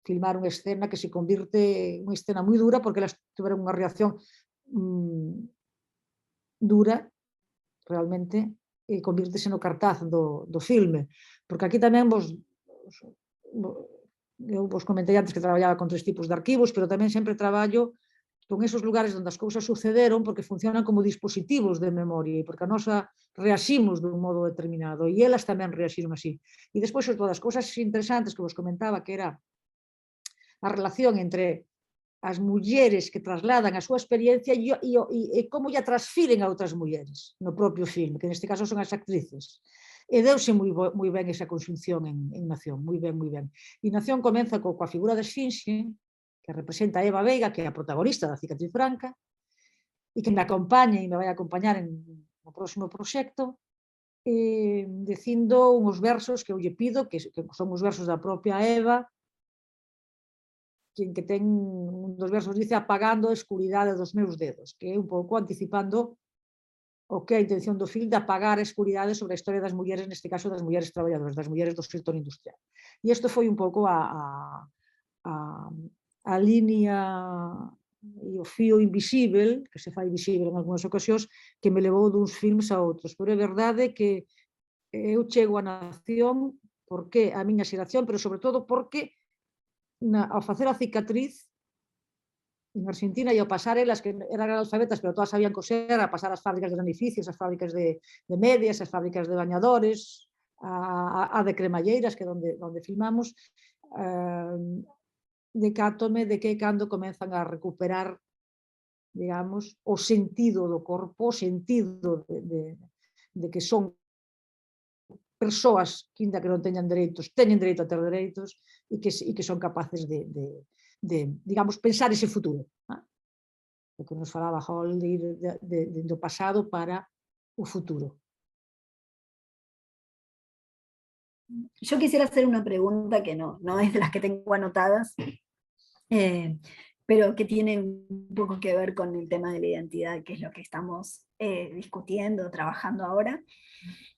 filmar unha escena que se convirte en unha escena moi dura, porque elas tiveron unha reacción dura, realmente, e convírtese no cartaz do filme, porque aquí tamén eu vos comentei antes que traballaba con 3 tipos de arquivos, pero tamén sempre traballo con esos lugares onde as cousas sucederon, porque funcionan como dispositivos de memoria, e porque a nosa reaximos dun modo determinado, e elas tamén reaxiron así. E despois, todas as cousas interesantes que vos comentaba, que era a relación entre as mulleres que trasladan a súa experiencia e como lla transfiren a outras mulleres no propio filme, que neste caso son as actrices. E deuse moi ben esa conxunción en Nación, moi ben, moi ben. E Nación comeza coa figura da Esfinxe, que representa a Eva Veiga, que é a protagonista da Cicatriz Branca, e que me acompaña e me vai acompañar no próximo proxecto, dicindo uns versos que eu lle pido, que son os versos da propia Eva, que ten un dos versos dice apagando a escuridade dos meus dedos, que é un pouco anticipando o que é a intención do film de apagar a escuridade sobre a historia das mulleres, neste caso das mulleres traballadoras, das mulleres do sector industrial. E isto foi un pouco a línea e o fío invisível, que se fai visível en algunhas ocasións, que me levou duns filmes a outros. Pero é verdade que eu chego a Nación porque a miña xeración, pero sobre todo porque ao facer a Cicatriz en Argentina e ao pasar elas que eran analfabetas pero todas sabían coser, a pasar as fábricas de beneficios, as fábricas de medias, as fábricas de bañadores, a de cremalleiras, que é onde filmamos, decátome de que cando comenzan a recuperar, digamos, o sentido do corpo, o sentido de que son persoas que, ainda que non teñan dereitos, teñen dereito a ter dereitos e que son capaces de digamos, pensar ese futuro. O que nos falaba Hall de ir do pasado para o futuro.
Yo quisiera hacer una pregunta que no es de las que tengo anotadas, pero que tiene un poco que ver con el tema de la identidad, que es lo que estamos discutiendo, trabajando ahora.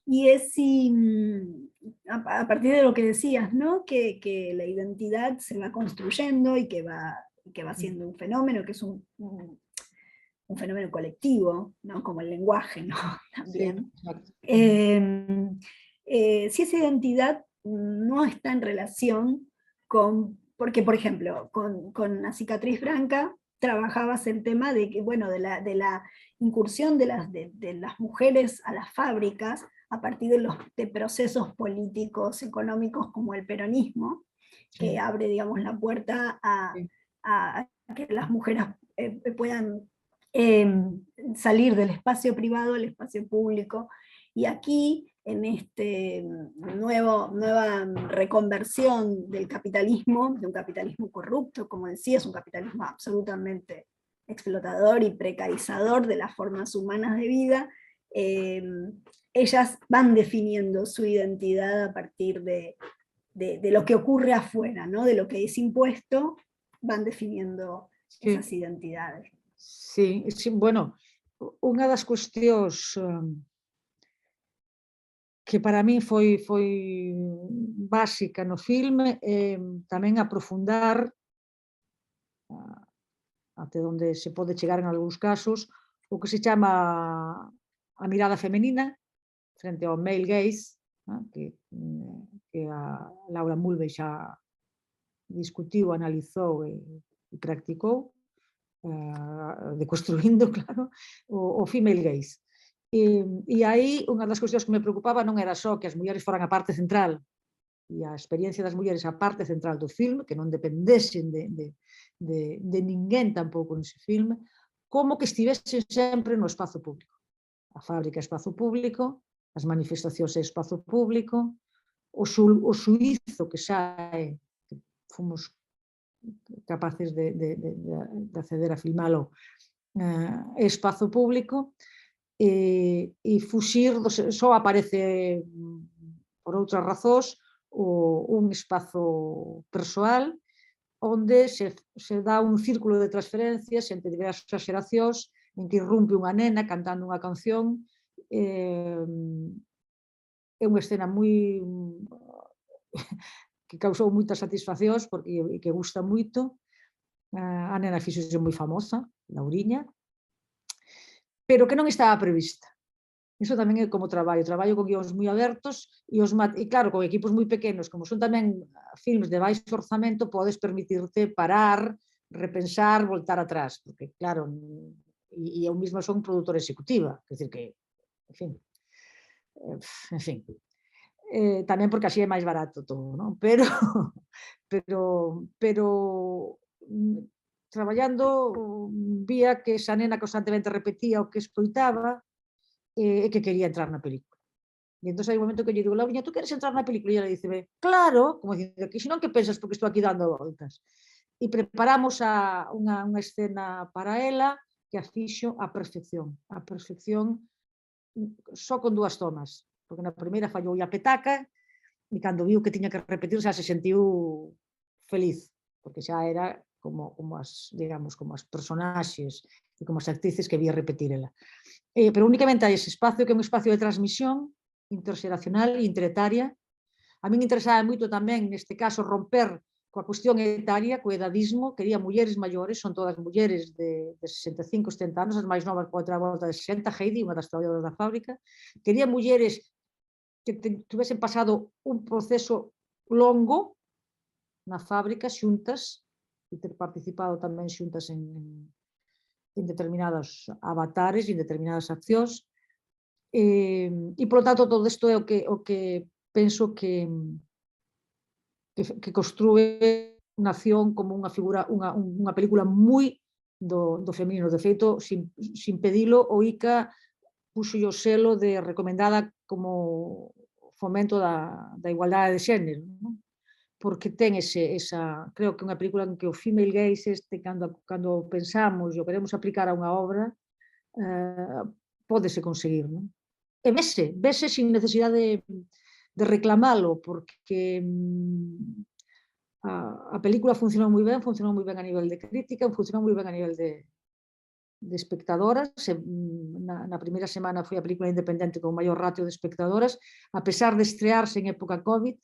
Y es si, a partir de lo que decías, ¿no? que la identidad se va construyendo y que va siendo un fenómeno, que es un fenómeno colectivo, ¿no? Como el lenguaje, ¿no? También. Sí, si esa identidad no está en relación con, porque por ejemplo, con la Cicatriz Branca trabajabas el tema de que, bueno, de la incursión de las mujeres a las fábricas a partir de procesos políticos, económicos como el peronismo, que abre, digamos, la puerta a que las mujeres puedan salir del espacio privado al espacio público. Y aquí, en esta nueva reconversión del capitalismo, de un capitalismo corrupto, como decía, es un capitalismo absolutamente explotador y precarizador de las formas humanas de vida, ellas van definiendo su identidad a partir de lo que ocurre afuera, ¿no? De lo que es impuesto, van definiendo esas identidades.
Sí, bueno, unha das cuestións que para min foi básica no filme é tamén aprofundar até onde se pode chegar en algúns casos o que se chama a mirada femenina frente ao male gaze, que a Laura Mulvey xa discutiu, analizou e practicou, deconstruindo, claro, o female gaze. E aí, unha das cuestións que me preocupaba non era só que as mulleres foran a parte central e a experiencia das mulleres a parte central do filme, que non dependesen de ninguén tampouco nese filme, como que estivesen sempre no espazo público. A fábrica é espazo público, as manifestacións é espazo público, o suízo que sae, que fomos capaces de acceder a filmalo, é espazo público, e fuxir, só aparece por outras razóns un espazo persoal onde se dá un círculo de transferencias entre diversas xeracións en que irrumpe unha nena cantando unha canción. É unha escena moi que causou moitas satisfaccións e que gusta moito. A nena fixose moi famosa, Lauriña, pero que non estaba prevista. Iso tamén é como traballo con guións moi abertos e claro, con equipos moi pequenos, como son tamén filmes de baixo orzamento, podes permitirte parar, repensar, voltar atrás, porque claro, e eu mesma son produtora executiva, quer dizer que, en fin, tamén porque así é máis barato todo, non? Pero traballando vía que esa nena constantemente repetía o que escoitaba e que quería entrar na película. E entón hai un momento que lle digo, Lauriña, tú queres entrar na película? E ela dice, claro, como dicindo, que senón que pensas porque estou aquí dando voltas. E preparamos unha escena para ela que a fixo a perfección só con 2 tomas, porque na primeira fallou a petaca e cando viu que tiña que repetir xa se sentiu feliz, porque xa era como as, digamos, como as personaxes e como as actrices que vía repetir ela. Pero únicamente hai ese espacio que é un espacio de transmisión interxeracional e interetaria. A min interesaba moito tamén, neste caso, romper coa cuestión etaria, co edadismo. Quería mulleres maiores, son todas mulleres de 65, 70 anos, as máis novas poden ter a volta de 60, Heidi, unha das traballadoras da fábrica. Quería mulleres que tuvesen pasado un proceso longo na fábrica, xuntas, e ter participado tamén xuntas en determinados avatares e en determinadas accións. E, polo tanto, todo isto é o que penso que construe Nación como unha figura, unha película moi do feminino. De feito, sin pedilo, o ICA puxo o selo de recomendada como fomento da igualdade de xénero, non? Porque ten creo que unha película en que o female gaze cando pensamos e o queremos aplicar a unha obra, pódese conseguir, non? E vese sin necesidade de reclamalo, porque a película funcionou moi ben a nivel de crítica, funcionou moi ben a nivel de espectadoras. Na primeira semana foi a película independente con maior ratio de espectadoras, a pesar de estrearse en época COVID,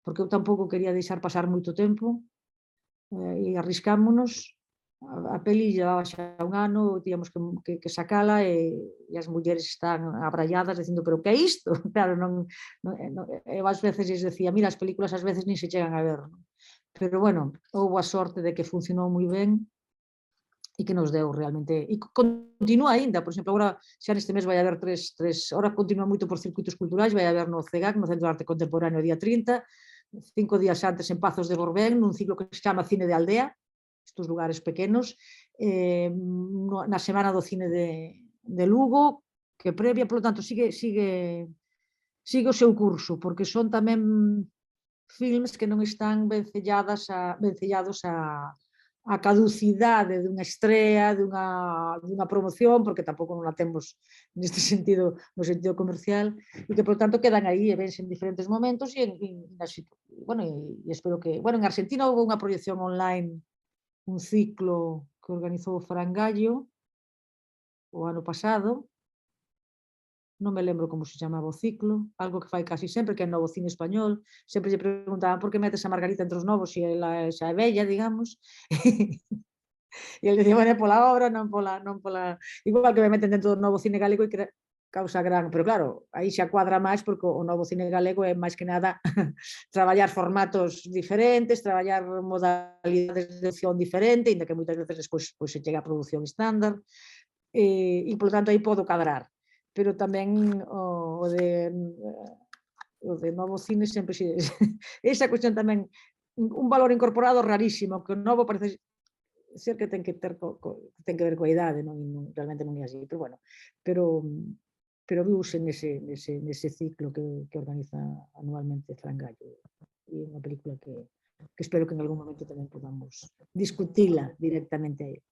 porque eu tampouco quería deixar pasar moito tempo, e arriscámonos. A peli llevaba xa un ano, tíamos que sacala e as mulleres están abralladas dicindo, pero que é isto? Claro, eu ás veces lles decía, mira, as películas ás veces nin se chegan a ver, non? Pero bueno, houve a sorte de que funcionou moi ben e que nos deu realmente, e continúa aínda, por exemplo, agora xa neste mes vai haber ahora continúa moito por circuitos culturais, vai haber no CEGAC, no Centro de Arte Contemporáneo, día 30, 5 días antes en Pazos de Borbén, nun ciclo que se chama Cine de Aldea, estes lugares pequenos, na Semana do Cine de Lugo, que previa, polo tanto, sigue o seu curso, porque son tamén filmes que non están vencellados a caducidade dunha estrea, dunha promoción, porque tampouco non a temos neste sentido, no sentido comercial, e que, por tanto, quedan aí e vense en diferentes momentos e espero que... Bueno, en Argentina houve unha proyección online, un ciclo que organizou o Frangallo o ano pasado, non me lembro como se chamaba o ciclo, algo que fai casi sempre, que é Novo Cine Español. Sempre lle preguntaban por que metes a Margarita entre os novos se ela xa é bella, digamos. E ele dicía, bueno, pola obra, non pola... Igual que me meten dentro do Novo Cine Galego e que causa gran... Pero claro, aí xa cuadra máis porque o Novo Cine Galego é máis que nada traballar formatos diferentes, traballar modalidades de opción diferente, inda que moitas veces despois se chega a produción estándar, e, polo tanto, aí podo cadrar. Pero tamén o de Novo Cine sempre esa cuestión tamén, un valor incorporado rarísimo, que o novo parece ser que ten que ver coa idade, realmente non é así, pero bueno, pero viuse nese ciclo que organiza anualmente Frangallo, e é unha película que espero que en algún momento tamén podamos discutila directamente a ele.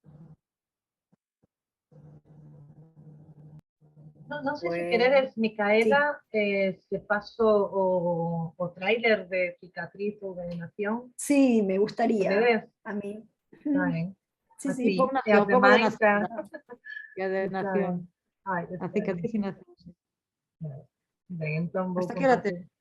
Non sei se
Pues,
queredes, Micaela, se paso o tráiler de Cicatriz ou de Nación.
Sí, me gustaría,
Queredes?
a mí.
Está ben.
Sí, sí,
Así,
Pon
e
Nación,
as
pon a de
demais,
Nación, que a de
está
Nación.
ben. Ai,
A
está
cicatriz
ben.
e Nación. Sí.
Ben, entón vou
Hasta que hora te...
compartir.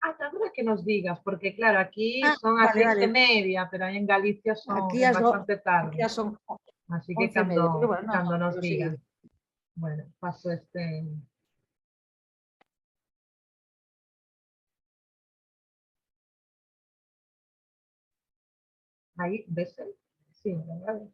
Agora que nos digas, porque claro, aquí son as
vale, vale.
6:30, pero aí en Galicia son
Aquí
é
as
bastante
aquí
tarde.
as son
Así que
11:30, pero bueno,
cando nos
pero
digan.
seguido.
Bueno, paso este... Aí, vese? Sí, verdade?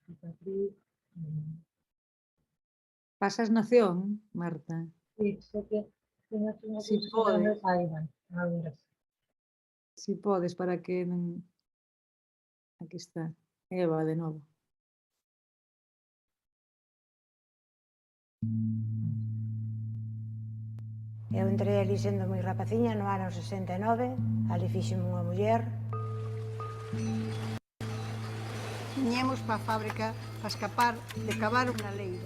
Cicatriz...
Pasas Nación, Marta?
Sí, sé que teño aquí unha
Si
cousa
pode,
grande. Aí vai, agora sí.
si podes, para que non... Aquí está. Eva, de novo.
Eu entrei ali sendo moi rapaciña no ano 69, ali fixeme unha muller.
Viñemos para a fábrica para escapar de cavar unha leira.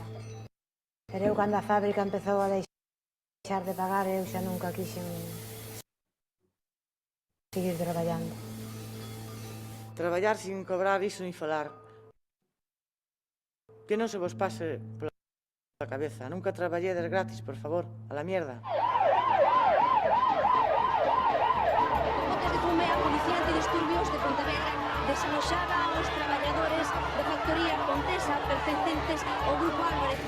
Pero eu cando a fábrica empezou a deixar de pagar, eu xa nunca quixen seguir traballando.
Traballar sin cobrar, iso nin falar. Que non se vos pase pola cabeza. Nunca traballedes gratis, por favor. A la mierda.
Botes de fume a Policía Antidisturbios de Pontevedra desaloxada aos traballadores da factoría Pontesa pertencentes ao Grupo Álvarez.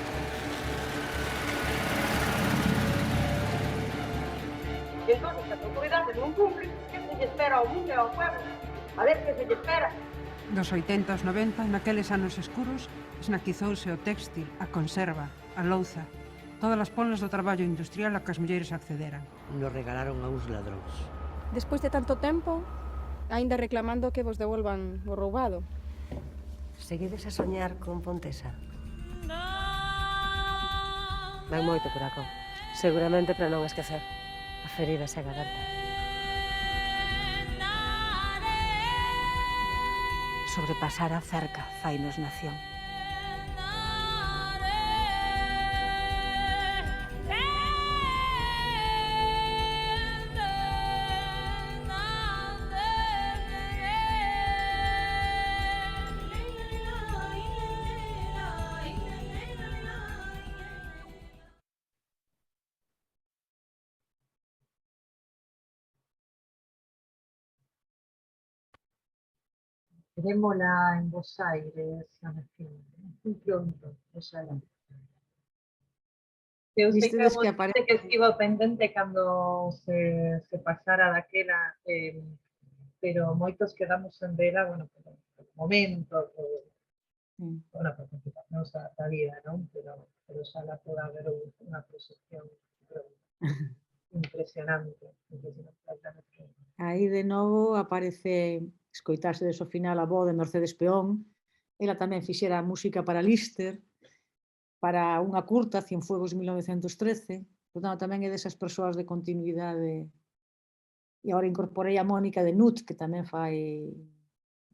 E entón, as autoridades non cumplen, que se lle espera ao mundo e ao pueblo? A ver que se lle espera.
Dos 80 aos 90, naqueles anos escuros, esnaquizouse o téxtil, a conserva, a louza, todas as ponlas do traballo industrial a que as mulleres accederan.
Nos regalaron a uns ladróns.
Despois de tanto tempo, aínda reclamando que vos devolvan o roubado.
Seguides a soñar con Pontesa?
Ben moito, Curacó. Seguramente para non esquecer. A ferida segue aberta.
Sobrepasar a cerca fainos nación.
Verémosla en Buenos Aires, muy pronto, oxalá. Eu sei que
Vistedes
vos
que
diste que estivo pendente cando se pasara daquela, pero moitos quedamos en vela, bueno, por momento, bueno, por complicacións da vida, non? Pero oxalá poda haber unha proxección impresionante.
Aí de novo aparece, escoitarse desde o final a voz de Mercedes Peón. Ela tamén fixera música para Lister, para unha curta, Cienfuegos 1913. Portanto, tamén é desas persoas de continuidade E agora incorporei a Mónica de Nut, que tamén fai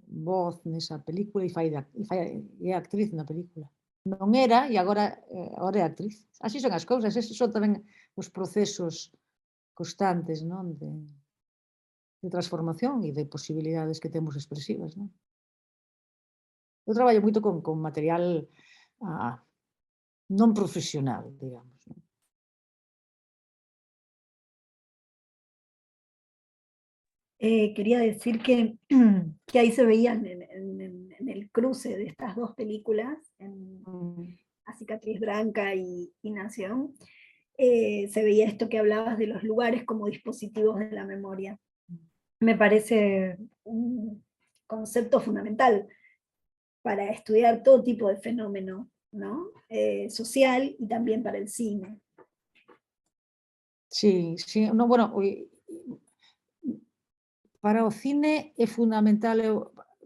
voz nesa película e é actriz na película. Non era e agora é actriz. Así son as cousas, esos son tamén os procesos constantes, non? De transformación e de posibilidades que temos expresivas, non? Eu traballo moito con material non profesional, digamos, non?
Quería decir que ahí se veían en el cruce de estas dos películas, en A Cicatriz Blanca y Nación, se veía esto que hablabas de los lugares como dispositivos de la memoria. Me parece un concepto fundamental para estudiar todo tipo de fenómeno, ¿no? Social y también para el cine.
Sí, sí, no, bueno, para o cine é fundamental,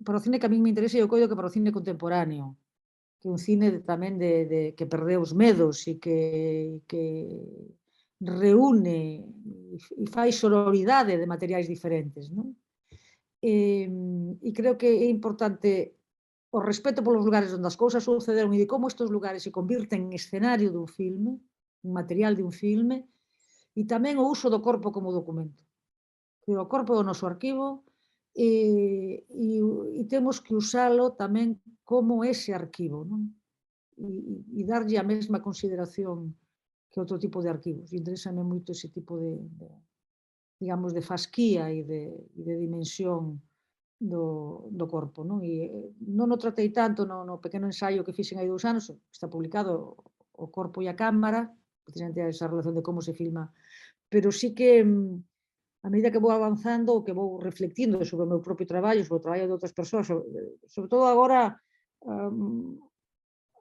para o cine que a mí me interesa, eu coido que para o cine contemporáneo, que é un cine tamén que perdeu os medos e que reúne e fai sororidade de materiais diferentes, non? E creo que é importante o respeto polos lugares onde as cousas sucederon e de como estes lugares se convirten en escenario dun filme, un material de un filme, e tamén o uso do corpo como documento. O corpo é o noso arquivo e temos que usalo tamén como ese arquivo, non? E darlle a mesma consideración que outro tipo de arquivos. Interésame moito ese tipo digamos, de fasquía e de dimensión do corpo, non? E non o tratei tanto no pequeno ensaio que fixen hai 2 anos, está publicado O corpo e a cámara, precisamente esa relación de como se filma, pero sí que a medida que vou avanzando, que vou reflectindo sobre o meu propio traballo, sobre o traballo de outras persoas, sobre todo agora,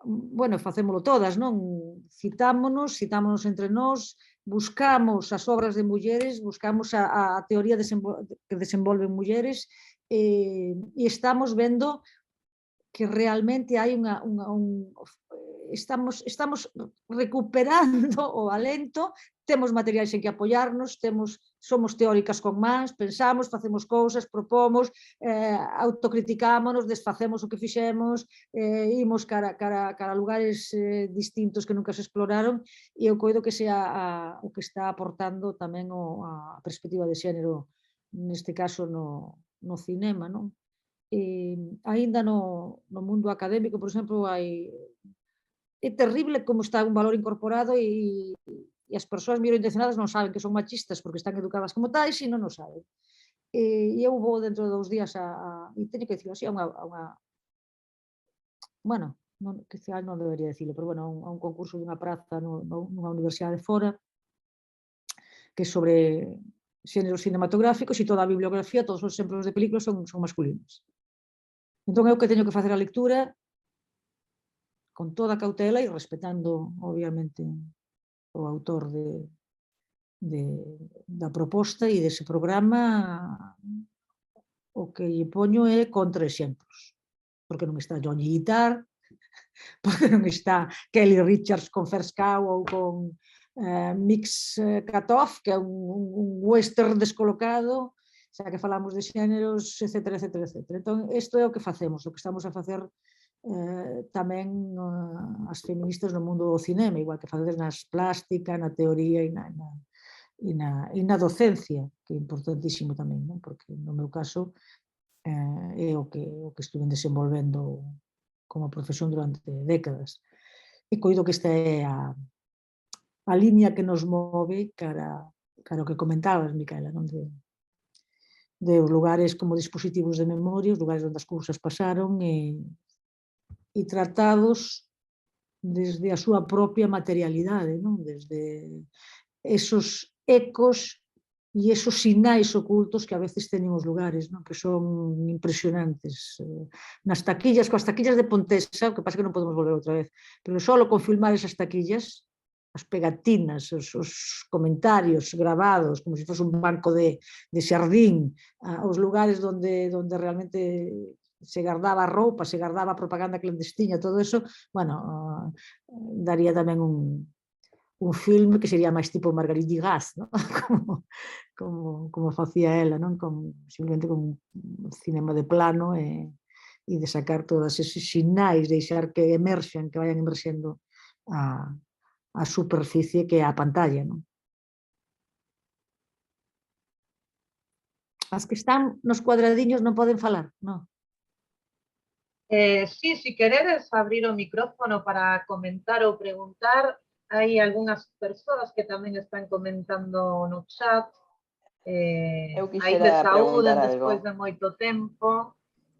bueno, facémolo todas, non? Citámonos entre nós, buscamos as obras de mulleres, buscamos a teoría que desenvolven mulleres e estamos vendo que realmente hai estamos recuperando o alento, temos materiais en que apoiarnos, somos teóricas con mans, pensamos, facemos cousas, propomos, autocriticámonos, desfacemos o que fixemos, imos cara a lugares distintos que nunca se exploraron e eu coido que sea o que está aportando tamén a perspectiva de xénero, neste caso no cinema, non? Aínda no mundo académico, por exemplo, é terrible como está un valor incorporado e as persoas microintencionadas non saben que son machistas porque están educadas como tais e non o saben. E eu vou dentro de 2 días e teño que dicilo así, a unha bueno, quizá non debería dicilo, pero bueno, a un concurso dunha praza nunha universidade fora que é sobre xéneros cinematográficos e toda a bibliografía, todos os exemplos de películas son masculinos. Entón eu que teño que facer a lectura con toda a cautela e respetando, obviamente, o autor da proposta e dese programa, o que lle poño é contraexemplos, porque non está Johnny Guitar, porque non está Kelly Richards con First Cow ou con Mix Cutoff, que é un western descolocado, xa que falamos de xéneros, etc. Entón, isto é o que facemos, o que estamos a facer tamén as feministas no mundo do cinema, igual que facedes nas plástica, na teoría e na docencia, que é importantísimo tamén, porque no meu caso é o que estuve desenvolvendo como profesión durante décadas. E coido que esta é a liña que nos move cara ao que comentabas, Micaela, de os lugares como dispositivos de memoria, os lugares onde as cousas pasaron e tratados desde a súa propia materialidade, desde esos ecos e esos sinais ocultos que a veces teñen os lugares, que son impresionantes. Nas taquillas, coas taquillas de Pontesa, o que pasa que non podemos volver outra vez, pero só con filmar esas taquillas, as pegatinas, os comentarios grabados, como se fose un banco de xardín, os lugares onde realmente se guardaba a roupa, se guardaba a propaganda clandestina, todo eso, bueno, daría tamén un filme que sería máis tipo Marguerite Duras, ¿no? como facía ela, non? Simplemente con un cinema de plano e de sacar todas eses sinais, deixar que emerxan, que vayan emerxendo a superficie que é a pantalla, non? As que están nos cuadradiños non poden falar, non?
Sí, si queredes abrir o micrófono para comentar ou preguntar, hai algunhas persoas que tamén están comentando no chat,
Eu
aí te
quixera
saúden
preguntar
despois
algo.
de moito tempo.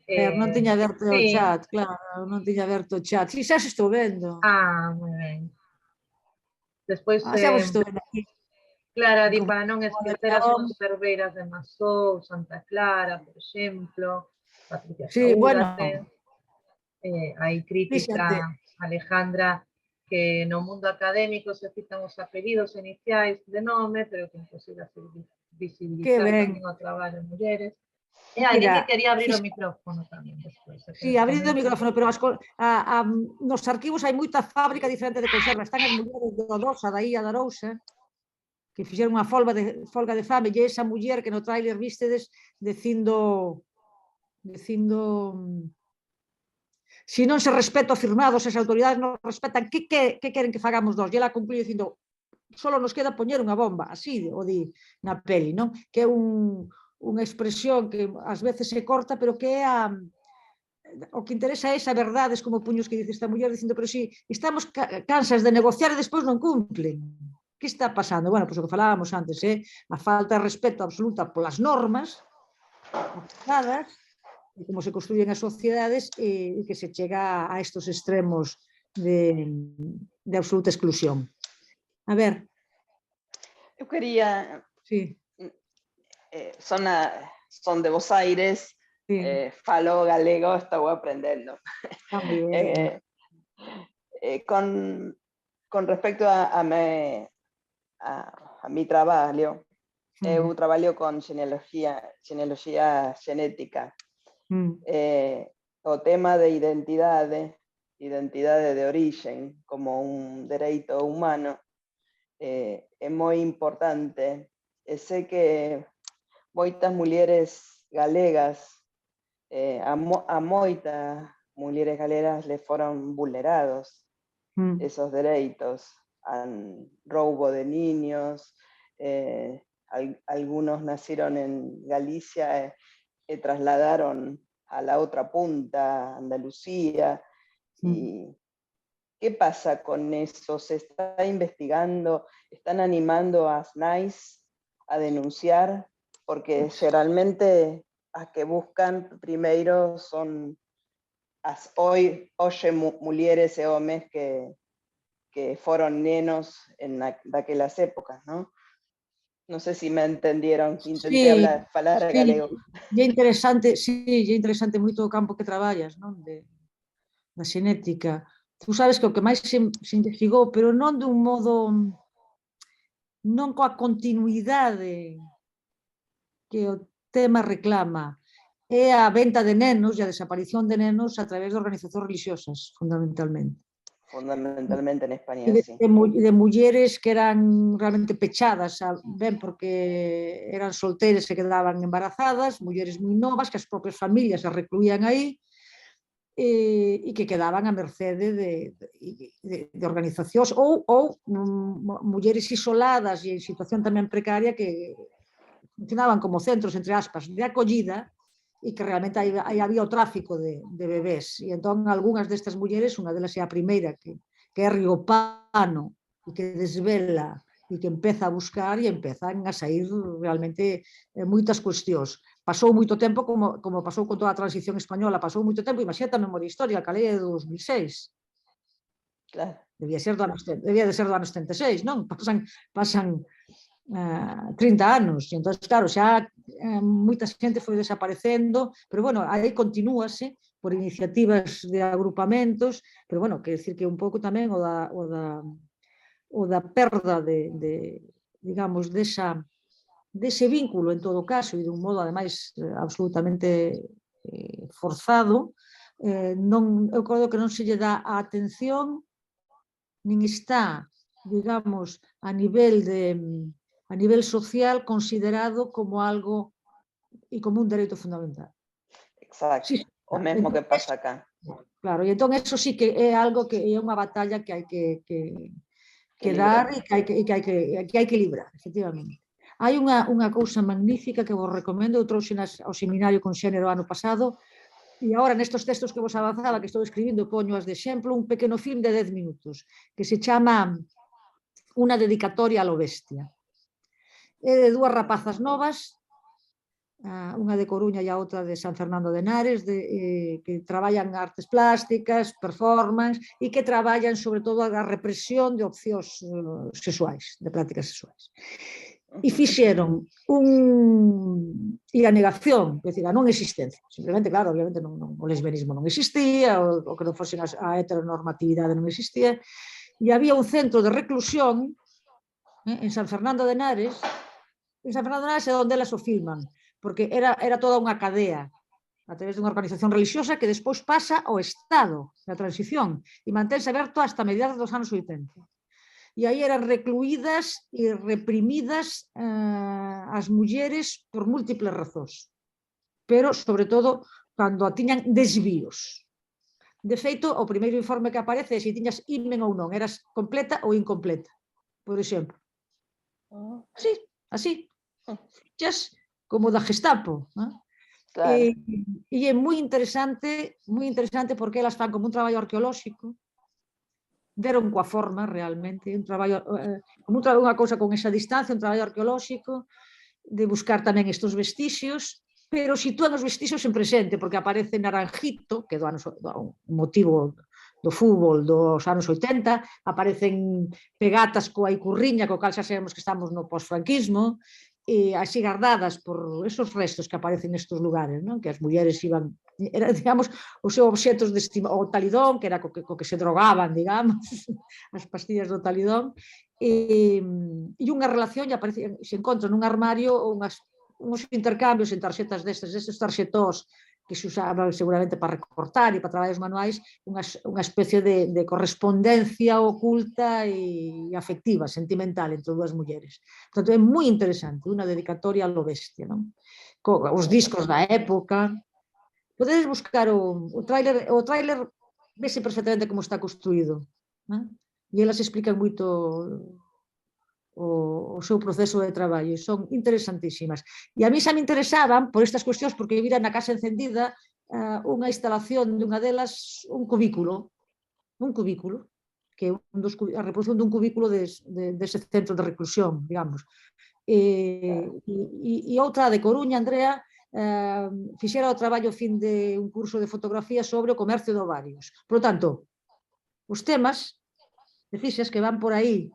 Non tiña aberto o
Sí.
chat, claro, non tiña aberto o chat. Si, xa se estou vendo.
Moi ben. Despois,
Xa vos estou vendo aquí.
Clara di para non esquecer as conserveiras de Masou, Santa Clara, por exemplo, Patricia
Sí, bueno,
Saúdate. Hai crítica,
fíxate.
Alejandra, que no mundo académico se citan os apelidos iniciais de nome, pero que imposible visibilizar
ben.
tamén o traballo de mulleres. E alguén que
Mira,
quería abrir o micrófono tamén despois.
Sí, abrindo o micrófono, pero nos arquivos hai moita fábrica diferente de conserva. Están as mulleres de Odosa, da Illa de Arousa, que fixeron unha folga de fame, e esa muller que no tráiler vistedes dicindo si non se respeta o firmado, se as autoridades non respetan, que queren que fagamos nós? E ela concluye dicindo, solo nos queda poñer unha bomba, así o di na peli, non? Que é unha expresión que ás veces se corta, pero que é o que interesa é esa verdades, como puños que dice esta muller, dicindo, pero si estamos cansas de negociar e despois non cumplen. Que está pasando? Bueno, pois o que falábamos antes, a falta de respeto absoluta polas normas, aplicadas, e como se construyen as sociedades e que se chega a estos extremos de absoluta exclusión. A ver.
Eu quería...
Sí.
Son de Buenos Aires,
sí.
Falo galego, estou aprendendo. Con respecto a mi traballo, eu traballo con genealogía xenética. O tema de identidade de orixen como un dereito humano é moi importante. E sei que moitas mulleres galegas, a moitas mulleres galegas le foron vulnerados esos dereitos, roubo de niños, algunos nacieron en Galicia e trasladaron a la otra punta, Andalucía. Y ¿qué pasa con eso? ¿Se está investigando? ¿Están animando a SNAIS a denunciar? Porque generalmente as que buscan primeiro son as hoxe mulleres e homes que foron nenos daquelas épocas, ¿no? Non sei se me entendieron, que intenté falar galego.
É interesante moito o campo que traballas, non? Da xenética. Tú sabes que o que máis se investigou, pero non dun modo, non coa continuidade que o tema reclama, é a venta de nenos e a desaparición de nenos a través de organizacións religiosas, fundamentalmente.
Fundamentalmente en España, sí.
De mulleres que eran realmente pechadas, ben porque eran solteiras e quedaban embarazadas, mulleres moi novas, que as propias familias as recluían aí, e que quedaban a mercede de organizacións ou mulleres isoladas e en situación tamén precaria que funcionaban como centros, entre aspas, de acollida e que realmente aí había o tráfico de bebés. E entón, algunhas destas mulleres, unha delas é a primeira, que é Riopano, e que desvela, e que empeza a buscar, e empezan a sair realmente moitas cuestións. Pasou moito tempo, como pasou con toda a transición española, pasou moito tempo, imagínate a memoria histórica, que a lei é de 2006.
Claro.
Debía de ser do ano 76, non? Pasan 30 anos, e entón, claro, xa moita xente foi desaparecendo, pero, bueno, aí continúase por iniciativas de agrupamentos, pero, bueno, quer decir que un pouco tamén o da perda digamos, dese vínculo, en todo caso, e dun modo, ademais, absolutamente forzado, eu creo que non se lle dá a atención, nin está digamos, a nivel social considerado como algo e como un dereito fundamental.
Exacto,
Sí,
o mesmo que pasa acá.
claro, e entón eso sí que é algo que é unha batalla que hai que dar e que hai que librar, efectivamente. Hai unha cousa magnífica que vos recomendo, eu trouxe ao seminario con xénero ano pasado, e agora nestes textos que vos avanzaba, que estou escribindo, poñoas de exemplo un pequeno film de 10 minutos, que se chama Una dedicatoria a lo bestia. É de dúas rapazas novas, unha de Coruña e a outra de San Fernando de Henares, que traballan artes plásticas, performance, e que traballan sobre todo a represión de opcións sexuais, de prácticas sexuais. E fixeron e a negación, é dicir, a non existencia. Simplemente, claro, obviamente o lesbianismo non existía, o que non fose a heteronormatividade non existía, e había un centro de reclusión en San Fernando de Henares, é onde elas o filman, porque era toda unha cadea a través dunha organización religiosa que despois pasa ao Estado na transición e mantense aberto hasta mediados dos anos 80. E aí eran recluídas e reprimidas as mulleres por múltiples razóns, pero sobre todo cando tiñan desvíos. De feito, o primeiro informe que aparece é se tiñas himen ou non, eras completa ou incompleta, por exemplo. Así, fichas como da Gestapo. E é moi interesante porque elas fan como un traballo arqueolóxico, deron coa forma realmente, unha cousa con esa distancia, un traballo arqueolóxico, de buscar tamén estes vestixios, pero sitúan os vestixios en presente, porque aparece Naranjito, que é un motivo do fútbol dos anos 80, aparecen pegatas coa Icurriña, co cal xa sabemos que estamos no posfranquismo, e así guardadas por esos restos que aparecen nestes lugares, que as mulleres iban, era, digamos, os seus obxetos de estima, o talidón, que era co que se drogaban, digamos, as pastillas do talidón, e unha relación, se encontra nun armario uns intercambios en tarxetas destes tarxetós que se usaban seguramente para recortar e para traballos manuais, unha especie de correspondencia oculta e afectiva, sentimental entre dúas mulleres. Portanto, é moi interesante, unha dedicatoria a lo bestia, os discos da época. Podedes buscar o tráiler vese perfectamente como está construído, e elas explican moito o seu proceso de traballo, e son interesantísimas. E a mí xa me interesaban por estas cuestións, porque vira na Casa Encendida unha instalación dunha delas, un cubículo, que é a reproducción dun cubículo dese centro de reclusión, digamos. E outra de Coruña, Andrea, fixera o traballo fin de un curso de fotografía sobre o comercio de ovarios. Por lo tanto, os temas, decixes que van por aí,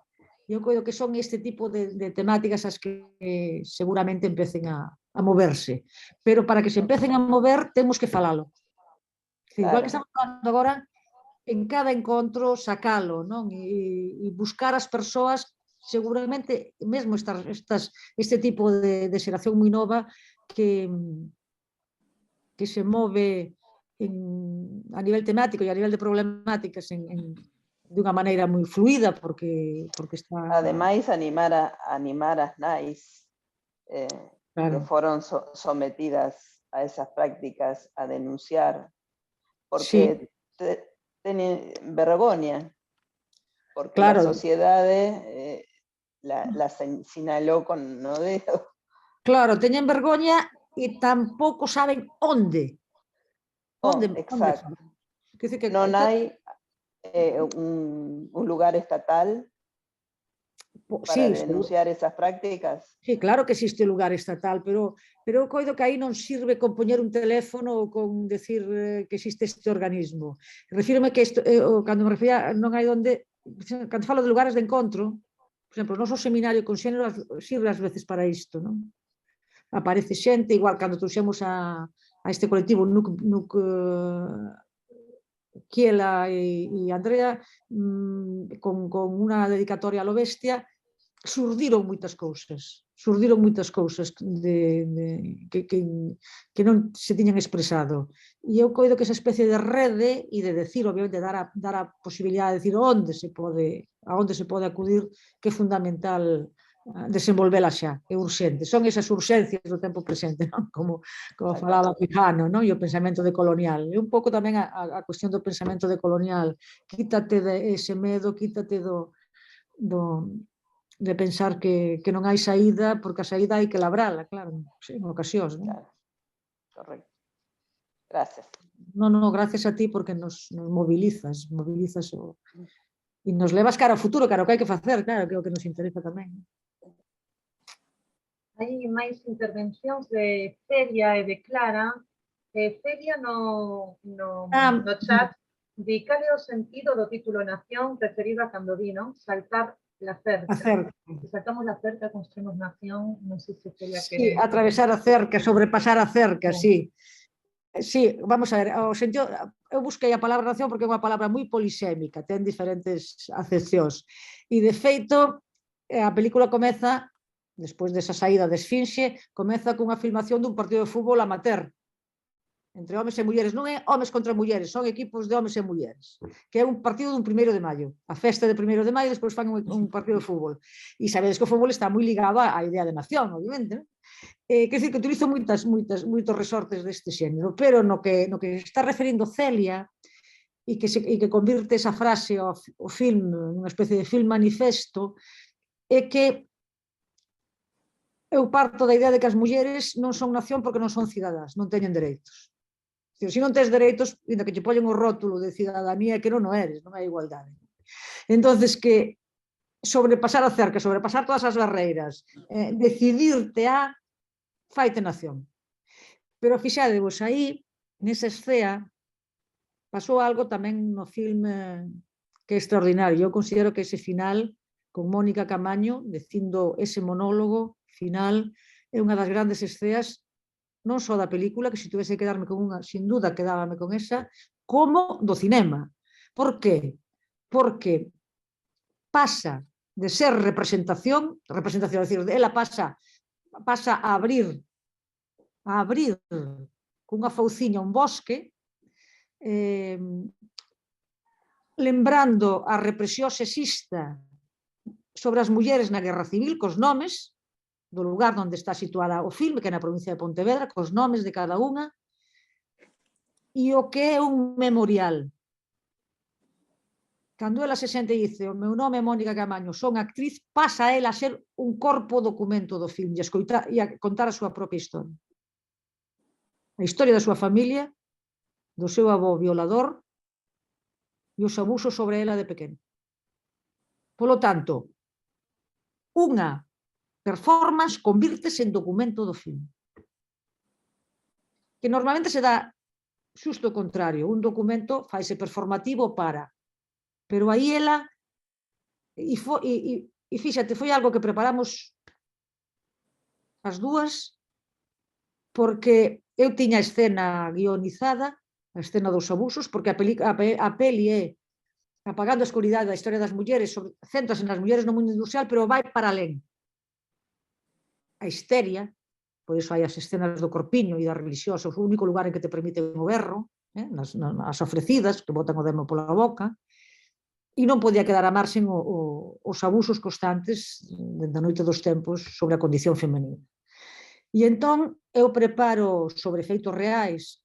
eu creo que son este tipo de temáticas as que seguramente empecen a moverse. Pero para que se empecen a mover, temos que falalo. Igual que estamos falando agora, en cada encontro sacalo, e buscar as persoas, seguramente, mesmo este tipo de xeración moi nova que se move a nivel temático e a nivel de problemáticas de unha maneira moi fluida, porque está...
Ademais, animar as nais que foron sometidas a esas prácticas a denunciar, porque teñen vergoña, porque a sociedade la sinalou con no dedo.
Claro, teñen vergoña e tampouco saben onde.
Exacto. Non hai un lugar estatal para denunciar esas prácticas?
Sí, claro que existe lugar estatal, pero eu coido que aí non sirve con poñer un teléfono ou con decir que existe este organismo. Refírome que cando me refería non hai onde, cando falo de lugares de encontro, por exemplo, o noso seminario con xénero sirve ás veces para isto, non? Aparece xente, igual cando trouxemos a este colectivo NUC Kiela e Andrea, con unha dedicatoria a lo bestia, surdiron moitas cousas. surdiron moitas cousas que non se tiñan expresado. E eu coido que esa especie de rede e de decir, obviamente, dar a posibilidade de decir a onde se pode acudir, que é fundamental desenvolvela xa, é urxente. Son esas urxencias do tempo presente, non? Como falaba Quijano, non? E o pensamento decolonial. E un pouco tamén a cuestión do pensamento decolonial. Quítate ese medo, quítate de pensar que non hai saída, porque a saída hai que labrala, claro, en ocasións.
Claro, correcto. Gracias.
No, gracias a ti porque nos movilizas e nos levas cara ao futuro, cara ao que hai que facer, claro, que é o que nos interesa tamén.
Hai máis intervencións de Celia e de Clara. Celia no chat di cal é o sentido do título Nación referido a cando vino saltar la cerca. Saltamos la cerca, construimos nación, non sei se Celia
Sí, atravesar a cerca, sobrepasar a cerca, sí. Sí, vamos a ver, o sentido, eu busquei a palabra nación porque é unha palabra moi polisémica, ten diferentes acepcións. E, de feito, a película comeza, despois desa saída de Esfinxe, comeza cunha filmación dun partido de fútbol amateur, entre homes e mulleres, non é homes contra mulleres, son equipos de homes e mulleres, que é un partido dun 1 de maio, a festa de 1 de maio, despois fan un partido de fútbol. E sabedes que o fútbol está moi ligado á idea de nación, obviamente. Quer dizer que utilizo moitos resortes deste xénero, pero no que está referindo Celia, e que convirte esa frase ao film, nunha especie de film manifesto, é que eu parto da idea de que as mulleres non son nación porque non son cidadás, non teñen dereitos. Se non tens dereitos, ainda que te poñen o rótulo de cidadanía, que non eres, non hai igualdade. Entonces, que sobrepasar a cerca, sobrepasar todas as barreiras, decidirte a faite nación. Pero fixadevos aí, nesa escena, pasou algo tamén no filme que é extraordinario. Eu considero que ese final, con Mónica Camaño, dicindo ese monólogo final, é unha das grandes escenas non só da película, que se tivese que quedarme con unha, sin duda quedábame con esa, como do cinema. Por qué? Porque pasa de ser representación, é dicir, ela pasa a abrir cunha fauciña un bosque, lembrando a represión sexista sobre as mulleres na Guerra Civil, cos nomes do lugar onde está situada o filme, que é na provincia de Pontevedra, cos nomes de cada unha, e o que é un memorial. Cando ela se sente e dice, o meu nome é Mónica Camaño, son actriz, pasa a ela a ser un corpo documento do filme e a contar a súa propia historia. A historia da súa familia, do seu avó violador e os abusos sobre ela de pequeno. Polo tanto, unha performance convírtese en documento do filme. Que normalmente se dá xusto o contrario, un documento faise performativo para, pero aí ela, e fíxate, foi algo que preparamos as dúas, porque eu tiña a escena guionizada, a escena dos abusos, porque a peli é Apagando a escuridade da historia das mulleres, céntrase nas mulleres no mundo industrial, pero vai para alén. A histeria, por iso hai as escenas do corpiño e das religiosas, o único lugar en que te permiten o berro, as ofrecidas, que botan o demo pola boca, e non podía quedar a marxen os abusos constantes da noite dos tempos sobre a condición femenina. E entón eu preparo sobre feitos reais,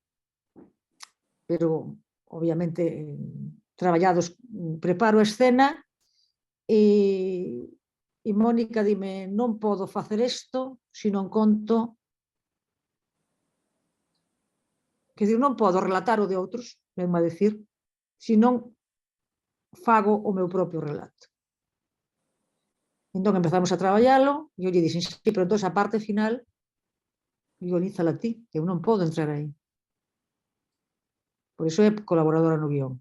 pero obviamente traballados, preparo a escena e Mónica dime, non podo facer isto se non conto, que digo, non podo relatar o de outros, venme a decir, se non fago o meu propio relato. Entón empezamos a traballalo e eu lle dixen, sí, pero entón a parte final guionízala ti, que eu non podo entrar aí. Por iso é colaboradora no guión.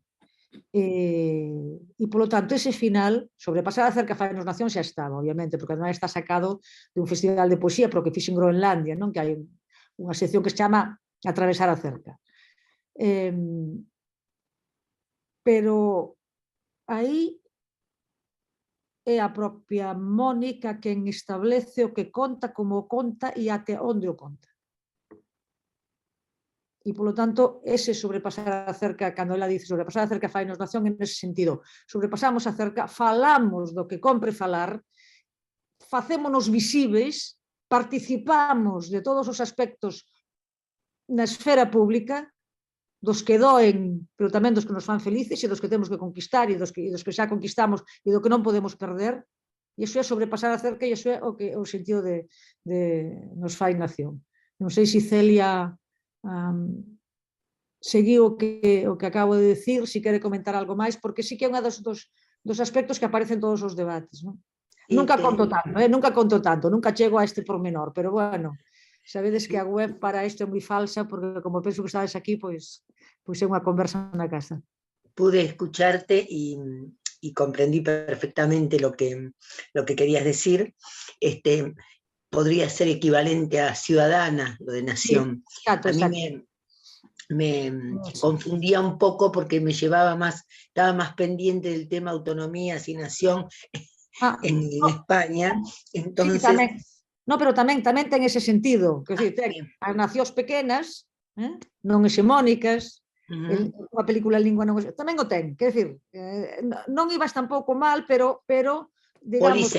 E polo tanto ese final, sobrepasar a cerca fainos nación xa estaba, obviamente, porque además está sacado de un festival de poesía, pero que fixe en Groenlandia, non? Que hai unha sección que se chama Atravesar a cerca. Pero... aí é a propia Mónica quen establece o que conta, como o conta e até onde o conta. E, polo tanto, ese sobrepasar a cerca, cando ela dice sobrepasar a cerca fainos nación, en ese sentido, sobrepasamos a cerca, falamos do que compre falar, facémonos visíveis, participamos de todos os aspectos na esfera pública, dos que doen, pero tamén dos que nos fan felices e dos que temos que conquistar e dos que xa conquistamos e do que non podemos perder. E iso é sobrepasar a cerca e iso é o sentido de nos fai nación. Non sei se Celia seguiu o que acabo de decir, se quere comentar algo máis, porque sí que é un dos aspectos que aparecen en todos os debates. Nunca conto tanto, nunca chego a este pormenor, pero bueno, sabedes que a web para isto é moi falsa, porque como penso que estades aquí, pois é unha conversa na casa.
Pude escucharte y comprendí perfectamente lo que querías decir. Podría ser equivalente a ciudadana, lo de nación.
Sí, exacto,
a mí me confundía un poco porque me llevaba estaba más pendiente del tema autonomías y nación en España. Entonces...
Sí, tamén. No, pero tamén ten ese sentido, que ten as nacións pequenas, non hexemónicas, unha película en lingua non tamén o ten, quer dicir, non ibas tampouco mal, pero digamos...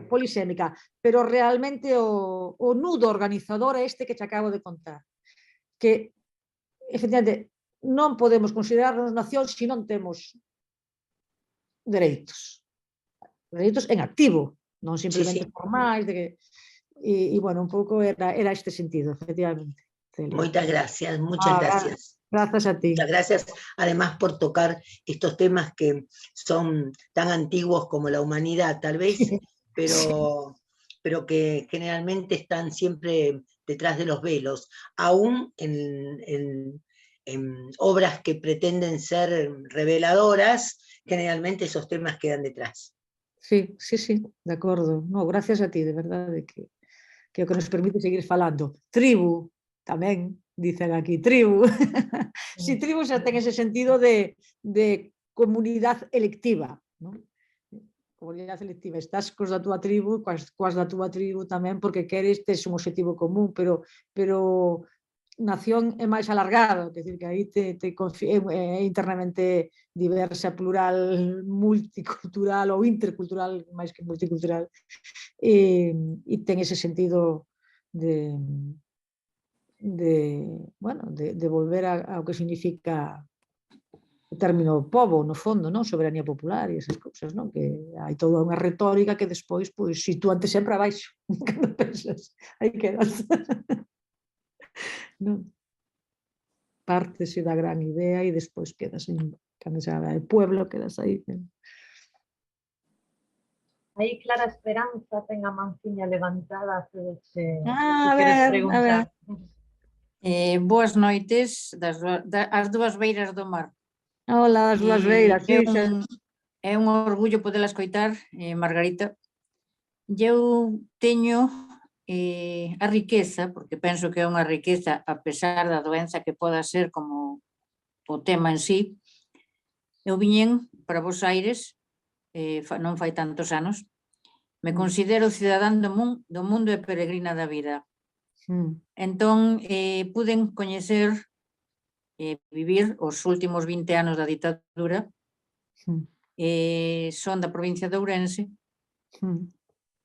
Polisémica, pero realmente o nudo organizador é este que te acabo de contar, que, efectivamente, non podemos considerarnos nación se non temos dereitos en activo, non simplemente formais, e, bueno, un pouco era este sentido, efectivamente.
Muchas gracias, muchas gracias.
Gracias a ti.
Muchas gracias, además, por tocar estos temas que son tan antiguos como la humanidad, tal vez, pero que generalmente están siempre detrás de los velos, aún en obras que pretenden ser reveladoras, generalmente esos temas quedan detrás.
Sí, de acordo. No, gracias a ti, de verdade, que é o que nos permite seguir falando. Tribu, tamén, dicen aquí, tribu. Si, tribu xa ten ese sentido de comunidade electiva, non? Comunidade electiva, estás cos da túa tribu, coas da túa tribu tamén, porque queres, tes un objetivo común, pero nación é máis alargado, quer dizer que aí é internamente diversa, plural, multicultural ou intercultural, máis que multicultural, e ten ese sentido de volver ao que significa o término pobo, no fondo, non? Soberanía popular e esas cousas, non? Que hai toda unha retórica que despois sitúante sempre abaixo, cando pensas, aí quedas. Pártese da gran idea e despois quedas cando se habla del pueblo, quedas aí.
Aí Clara Esperanza ten a manciña levantada,
a ver. Boas noites ás dúas beiras do mar.
Hola, as dúas beiras.
É un orgullo podela escoitar, Margarita. Eu teño a riqueza, porque penso que é unha riqueza a pesar da doenza que poda ser como o tema en sí. Eu viñen para Bos Aires, non fai tantos anos, me considero cidadán do mundo e peregrina da vida. Entón, puden coñecer e vivir os últimos 20 anos da ditadura, son da provincia de Ourense,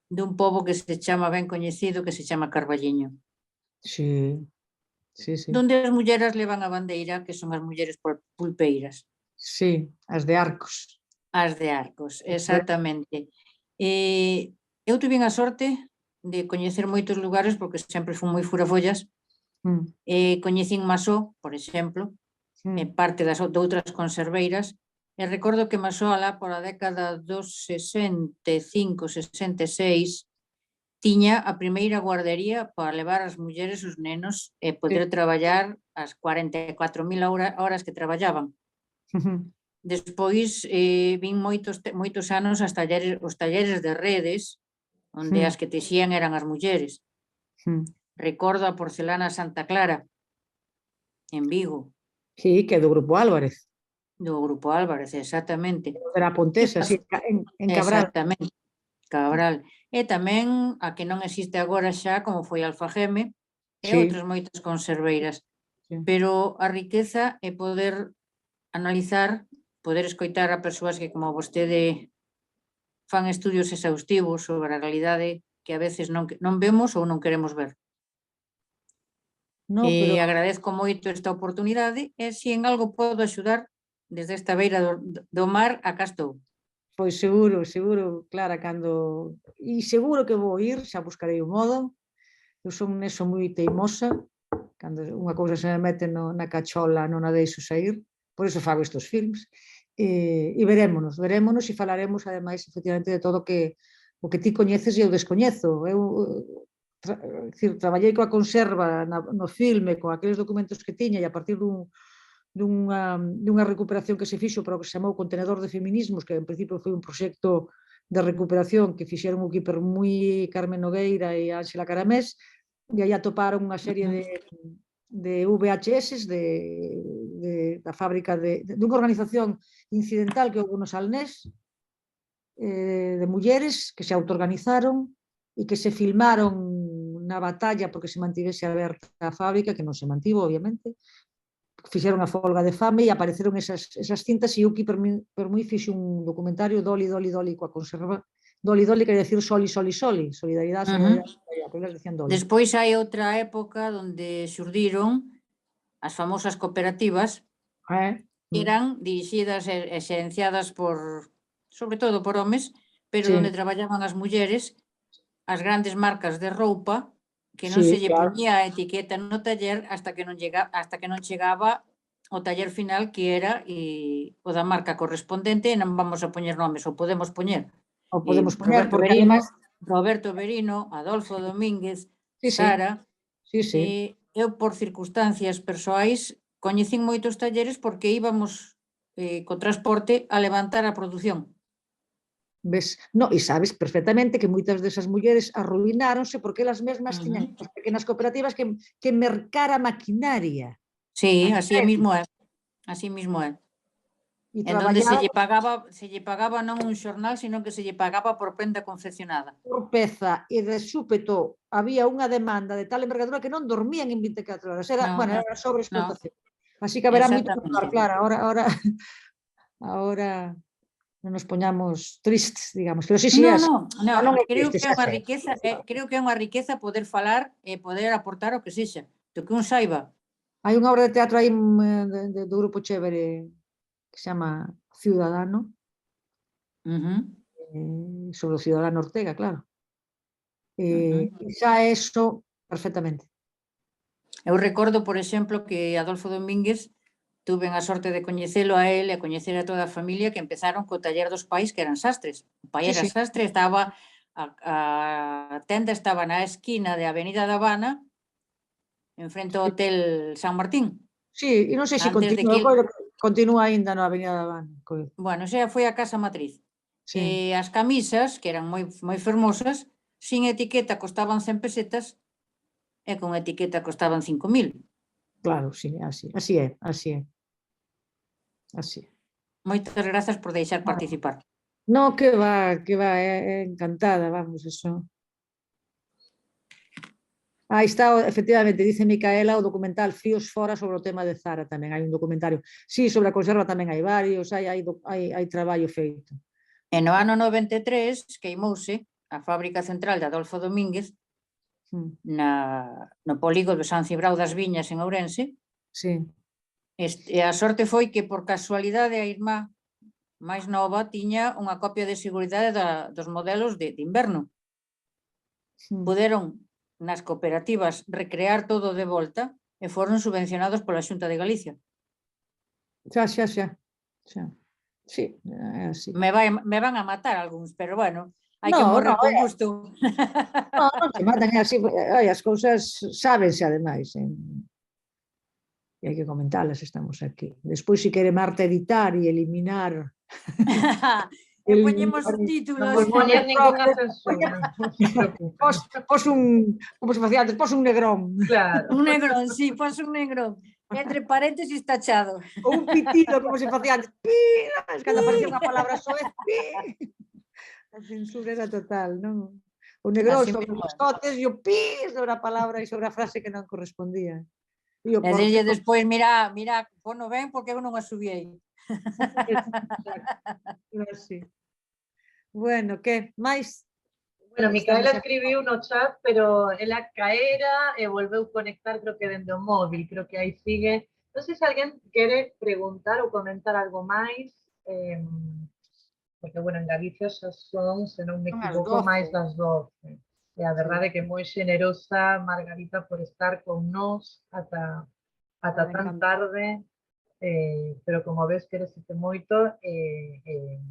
dun pobo que se chama ben coñecido, que se chama Carballiño.
Sí.
Donde as mulleres levan a bandeira, que son as mulleres pulpeiras.
Sí, as de Arcos.
As de Arcos, exactamente. Eu tuve a sorte de coñecer moitos lugares, porque sempre fui moi furafollas. Coñecín Masó, por exemplo, parte de outras conserveiras, e recordo que Masó alá por a década dos 65-66 tiña a primeira guardería para levar as mulleres e os nenos e poder traballar as 44.000 horas que traballaban. Despois vin moitos anos os talleres de redes, onde as que texían eran as mulleres. Recordo a porcelana Santa Clara, en Vigo.
Sí, que é do Grupo Álvarez.
do Grupo Álvarez, exactamente.
Era Pontesa, sí, en Cabral.
Exactamente, Cabral. E tamén a que non existe agora xa, como foi Alfageme, e
Sí.
outras moitas conserveiras.
Sí.
Pero a riqueza é poder analizar, poder escoitar a persoas que, como vostede, fan estudios exhaustivos sobre a realidade que a veces non vemos ou non queremos ver.
No, pero...
Agradezco moito esta oportunidade e se en algo podo axudar desde esta beira do mar, acá estou.
Pois seguro, Clara, cando... E seguro que vou ir, xa buscarei o modo. Eu son neso moi teimosa, cando unha cousa se me mete na cachola non a deixo sair, por iso fago estes films. E verémonos e falaremos, ademais, efectivamente, de todo o que ti coñeces e eu descoñezo. Eu traballei coa conserva no filme, con aqueles documentos que tiña, e a partir dunha recuperación que se fixo para o que se chamou Contenedor de Feminismos, que en principio foi un proxecto de recuperación que fixeron o Kiper Mui, Carmen Nogueira e Ángela Caramés, e aí atoparon unha serie de VHS da fábrica dunha organización incidental que houve no Salnés, de mulleres que se autoorganizaron e que se filmaron na batalla porque se mantivese aberta a fábrica, que non se mantivo, obviamente. Fixeron a folga de fame e apareceron esas cintas e eu que per moi fixe un documentario Doli coa conserva. Doli quere decir soli, solidaridade, solidaridade.
Despois hai outra época onde xurdiron as famosas cooperativas que eran dirixidas e xerenciadas sobre todo por homes, pero onde traballaban as mulleres, as grandes marcas de roupa, que non se lle poñía a etiqueta no taller hasta que non chegaba o taller final, que era o da marca correspondente, e non vamos a poñer nomes, ou podemos poñer. Roberto Berino, Adolfo Domínguez, Sara. Eu, por circunstancias persoais, coñecín moitos talleres porque íbamos co transporte a levantar a produción.
Ves? No, e sabes perfectamente que moitas desas mulleres arruináronse porque elas mesmas tiñan as pequenas cooperativas que mercar a maquinaria.
Sí, así mismo é. Así mismo é. En donde se lle pagaba non un xornal, sino que se lle pagaba por prenda confeccionada.
Por peza, e de súpeto había unha demanda de tal envergadura que non dormían en 24 horas. Era sobreexplotación. Así que haberá moito que falar, claro, ahora non nos poñamos tristes, digamos. Pero sí,
creo que é unha riqueza poder falar e poder aportar o que sexa, do que un saiba.
Hai unha obra de teatro aí do Grupo Chévere que se chama Ciudadano, sobre o Ciudadano Ortega, claro. E xa eso perfectamente.
Eu recordo, por exemplo, que Adolfo Domínguez tuve a sorte de coñecelo a él e a coñecer a toda a familia que empezaron co taller dos pais que eran sastres. O pai era sastre, estaba a tenda estaba na esquina de Avenida da Habana, enfrente ao Hotel San Martín.
Sí, e non sei se continúa aínda na Avenida da Habana.
Bueno, xa foi a casa matriz. As camisas, que eran moi fermosas, sin etiqueta costaban 100 pesetas e con etiqueta costaban 5.000.
Claro, sí, así é.
Moitas grazas por deixar participar.
No, que va, encantada, vamos, eso. Aí está, efectivamente, dice Micaela, o documental Fíos Fora sobre o tema de Zara tamén, hai un documentario. Sí, sobre a conserva tamén hai varios, hai traballo feito.
E no ano 93 queimouse a fábrica central de Adolfo Domínguez no polígono de San Cibrao das Viñas en Ourense. E a sorte foi que, por casualidade, a irmá máis nova tiña unha copia de seguridade dos modelos de inverno. Puderon nas cooperativas recrear todo de volta e foron subvencionados pola Xunta de Galicia.
Xa. Sí, é así.
Me van a matar algúns, pero bueno, hai que morrer con gusto.
Non te matan, é así. As cousas sábense, ademais. E hai que comentarlas, estamos aquí. Despois, se quere Marta editar e eliminar...
E poñemos títulos.
Non poñer ninguna censura.
Pos un, como se facía antes, pos un negrón.
Claro.
Un negrón, sí, pos un negrón. Entre paréntesis tachado.
O un pitido, como se facía antes. Pi, cando aparecía unha palabra soez. Pi. A censura era total, non? O negrón
Así
sobre
mesmo
os
é.
cotes e o pi sobre a palabra e sobre a frase que non correspondía. E o
E dille despois, mira, pono ben porque eu non a subiei.
Así. Bueno, que máis?
Bueno, Micaela
Estamos
escribiu no chat, pero ela caera e volveu conectar, creo que dende o móvil, creo que aí sigue. Non sei se alguén quere preguntar ou comentar algo máis, porque, bueno, en Galicia xa son, se non me
Son as
equivoco,
12.
máis das 12. E a verdade é que moi xenerosa, Margarita, por estar con nós ata
Me
tan
encanta.
tarde, pero como ves que eres moito, é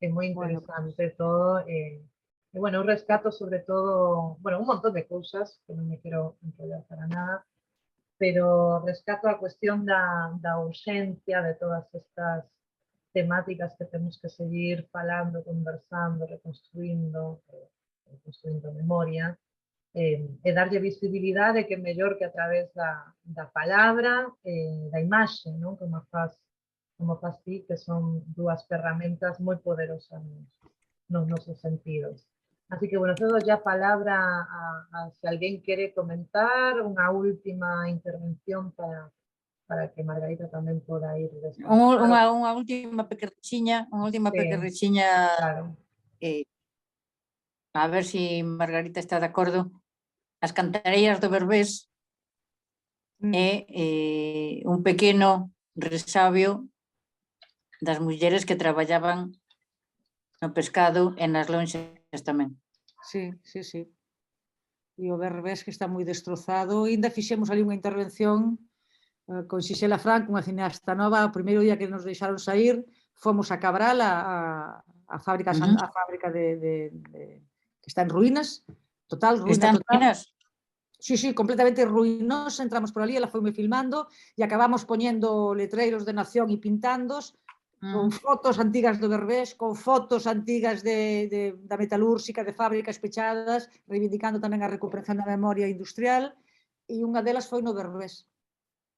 moi
Bueno,
interesante todo. E, bueno, eu rescato sobre todo, bueno, un montón de cousas, que non me quero enrollar para nada, pero rescato a cuestión da urxencia de todas estas temáticas que temos que seguir falando, conversando, reconstruindo memoria, e darlle visibilidade que é mellor que a través da palabra, da imaxe, non? Como faz ti, que son dúas ferramentas moi poderosas nos nosos sentidos. Así que, bueno, cedo ya palabra a si alguén quere comentar, unha última intervención para que Margarita tamén poda ir descansar.
Unha última pequerrichiña,
Sí, claro.
A ver se Margarita está de acordo. As cantareiras do Berbés é un pequeno resabio das mulleres que traballaban no pescado e nas lonxas tamén.
Sí, sí, sí. E o Berbés que está moi destrozado. Ainda fixemos ali unha intervención con Xisela Franco, unha cineasta nova. O primeiro día que nos deixaron sair, fomos a Cabral, a fábrica que está en ruínas, total, ruína total.
Ruínas?
Sí, sí, completamente ruinosa. Entramos por ali, ela foi me filmando e acabamos poñendo letreiros de Nación e pintándos, con fotos antigas do Berbés, con fotos antigas da metalúrxica, de fábricas pechadas, reivindicando tamén a recuperación da memoria industrial, e unha delas foi no Berbés.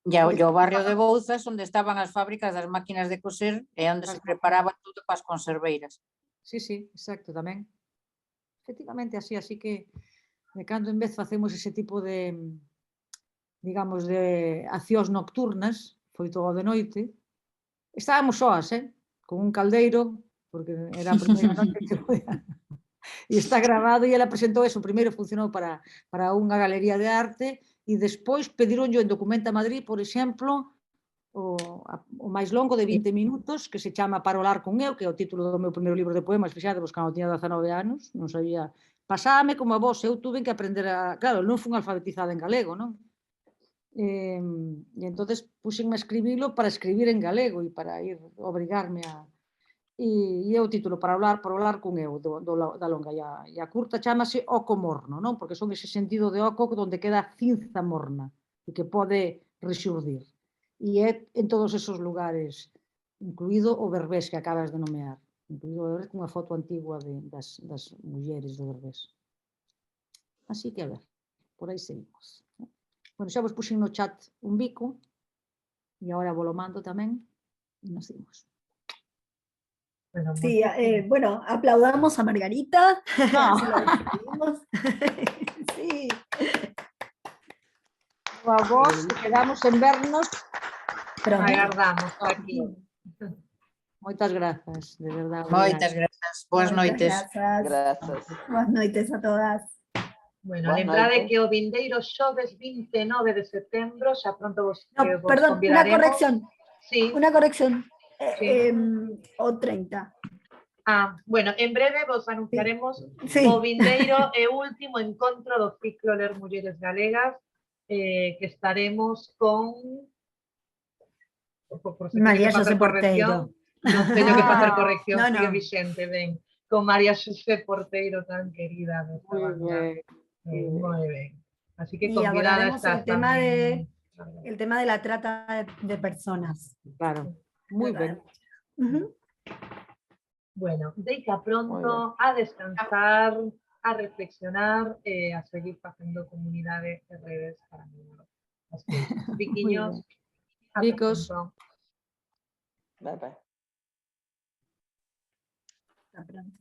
E o barrio de Bouzas, onde estaban as fábricas das máquinas de coser e onde se preparaba todo para as conserveiras.
Sí, sí, exacto, tamén. Efectivamente, así que de cando en vez facemos ese tipo de, digamos, de accións nocturnas, foi todo de noite. Estábamos soas, con un caldeiro, porque era a primeira noite que podía. E está grabado e ela presentou eso. Primeiro funcionou para unha galería de arte e despois pedironllo en Documenta Madrid, por exemplo, o máis longo de 20 minutos, que se chama Parolar con eu, que é o título do meu primeiro libro de poemas, fixadevos, cando tiña 19 anos, non sabía. Pasábame como a vos, eu tuve que aprender a... Claro, non fun alfabetizada en galego, non? E entonces puxenme a escribilo para escribir en galego e para ir obrigarme a... E é o título Para hablar con eu, da longa. E a curta chamase Oco Morno, non? Porque son ese sentido de oco onde queda cinza morna e que pode rexurdir. E é en todos esos lugares, incluído o Berbés que acabas de nomear, incluído o Berbés cunha foto antigua das mulleres do Berbés. Así que, a ver, por aí seguimos. Bueno, xa vos puxen no chat un bico e agora vos lo mando tamén e nos seguimos.
Sí, bueno, aplaudamos a Margarita. Sí.
A vos, quedamos en vernos.
Agardamos aquí.
Moitas grazas, de verdade.
Moitas grazas. Boas noites.
Grazas.
Boas noites a todas.
Bueno, lembrade que o vindeiro xoves 29 de setembro, xa pronto vos
Perdón,
convidaremos.
una corrección.
Sí.
Una corrección.
Sí.
O 30.
Bueno, en breve vos anunciaremos o vindeiro e último encontro do ciclo Ler Mulleres Galegas, que estaremos con...
María Xosé Porteiro.
Non teño que facer corrección,
No,
sigue
no.
vixente, ben. Con María Xosé Porteiro, tan querida. Moi ben. Así que
Y
convidada
abordaremos
estás
el tema de la trata de personas.
Claro, moi ben.
Bueno, deica pronto, a descansar, a reflexionar e a seguir facendo comunidade e redes para mí. Así que, riquiños, ata
Ricos.
pronto.
Bye bye.
Hasta pronto.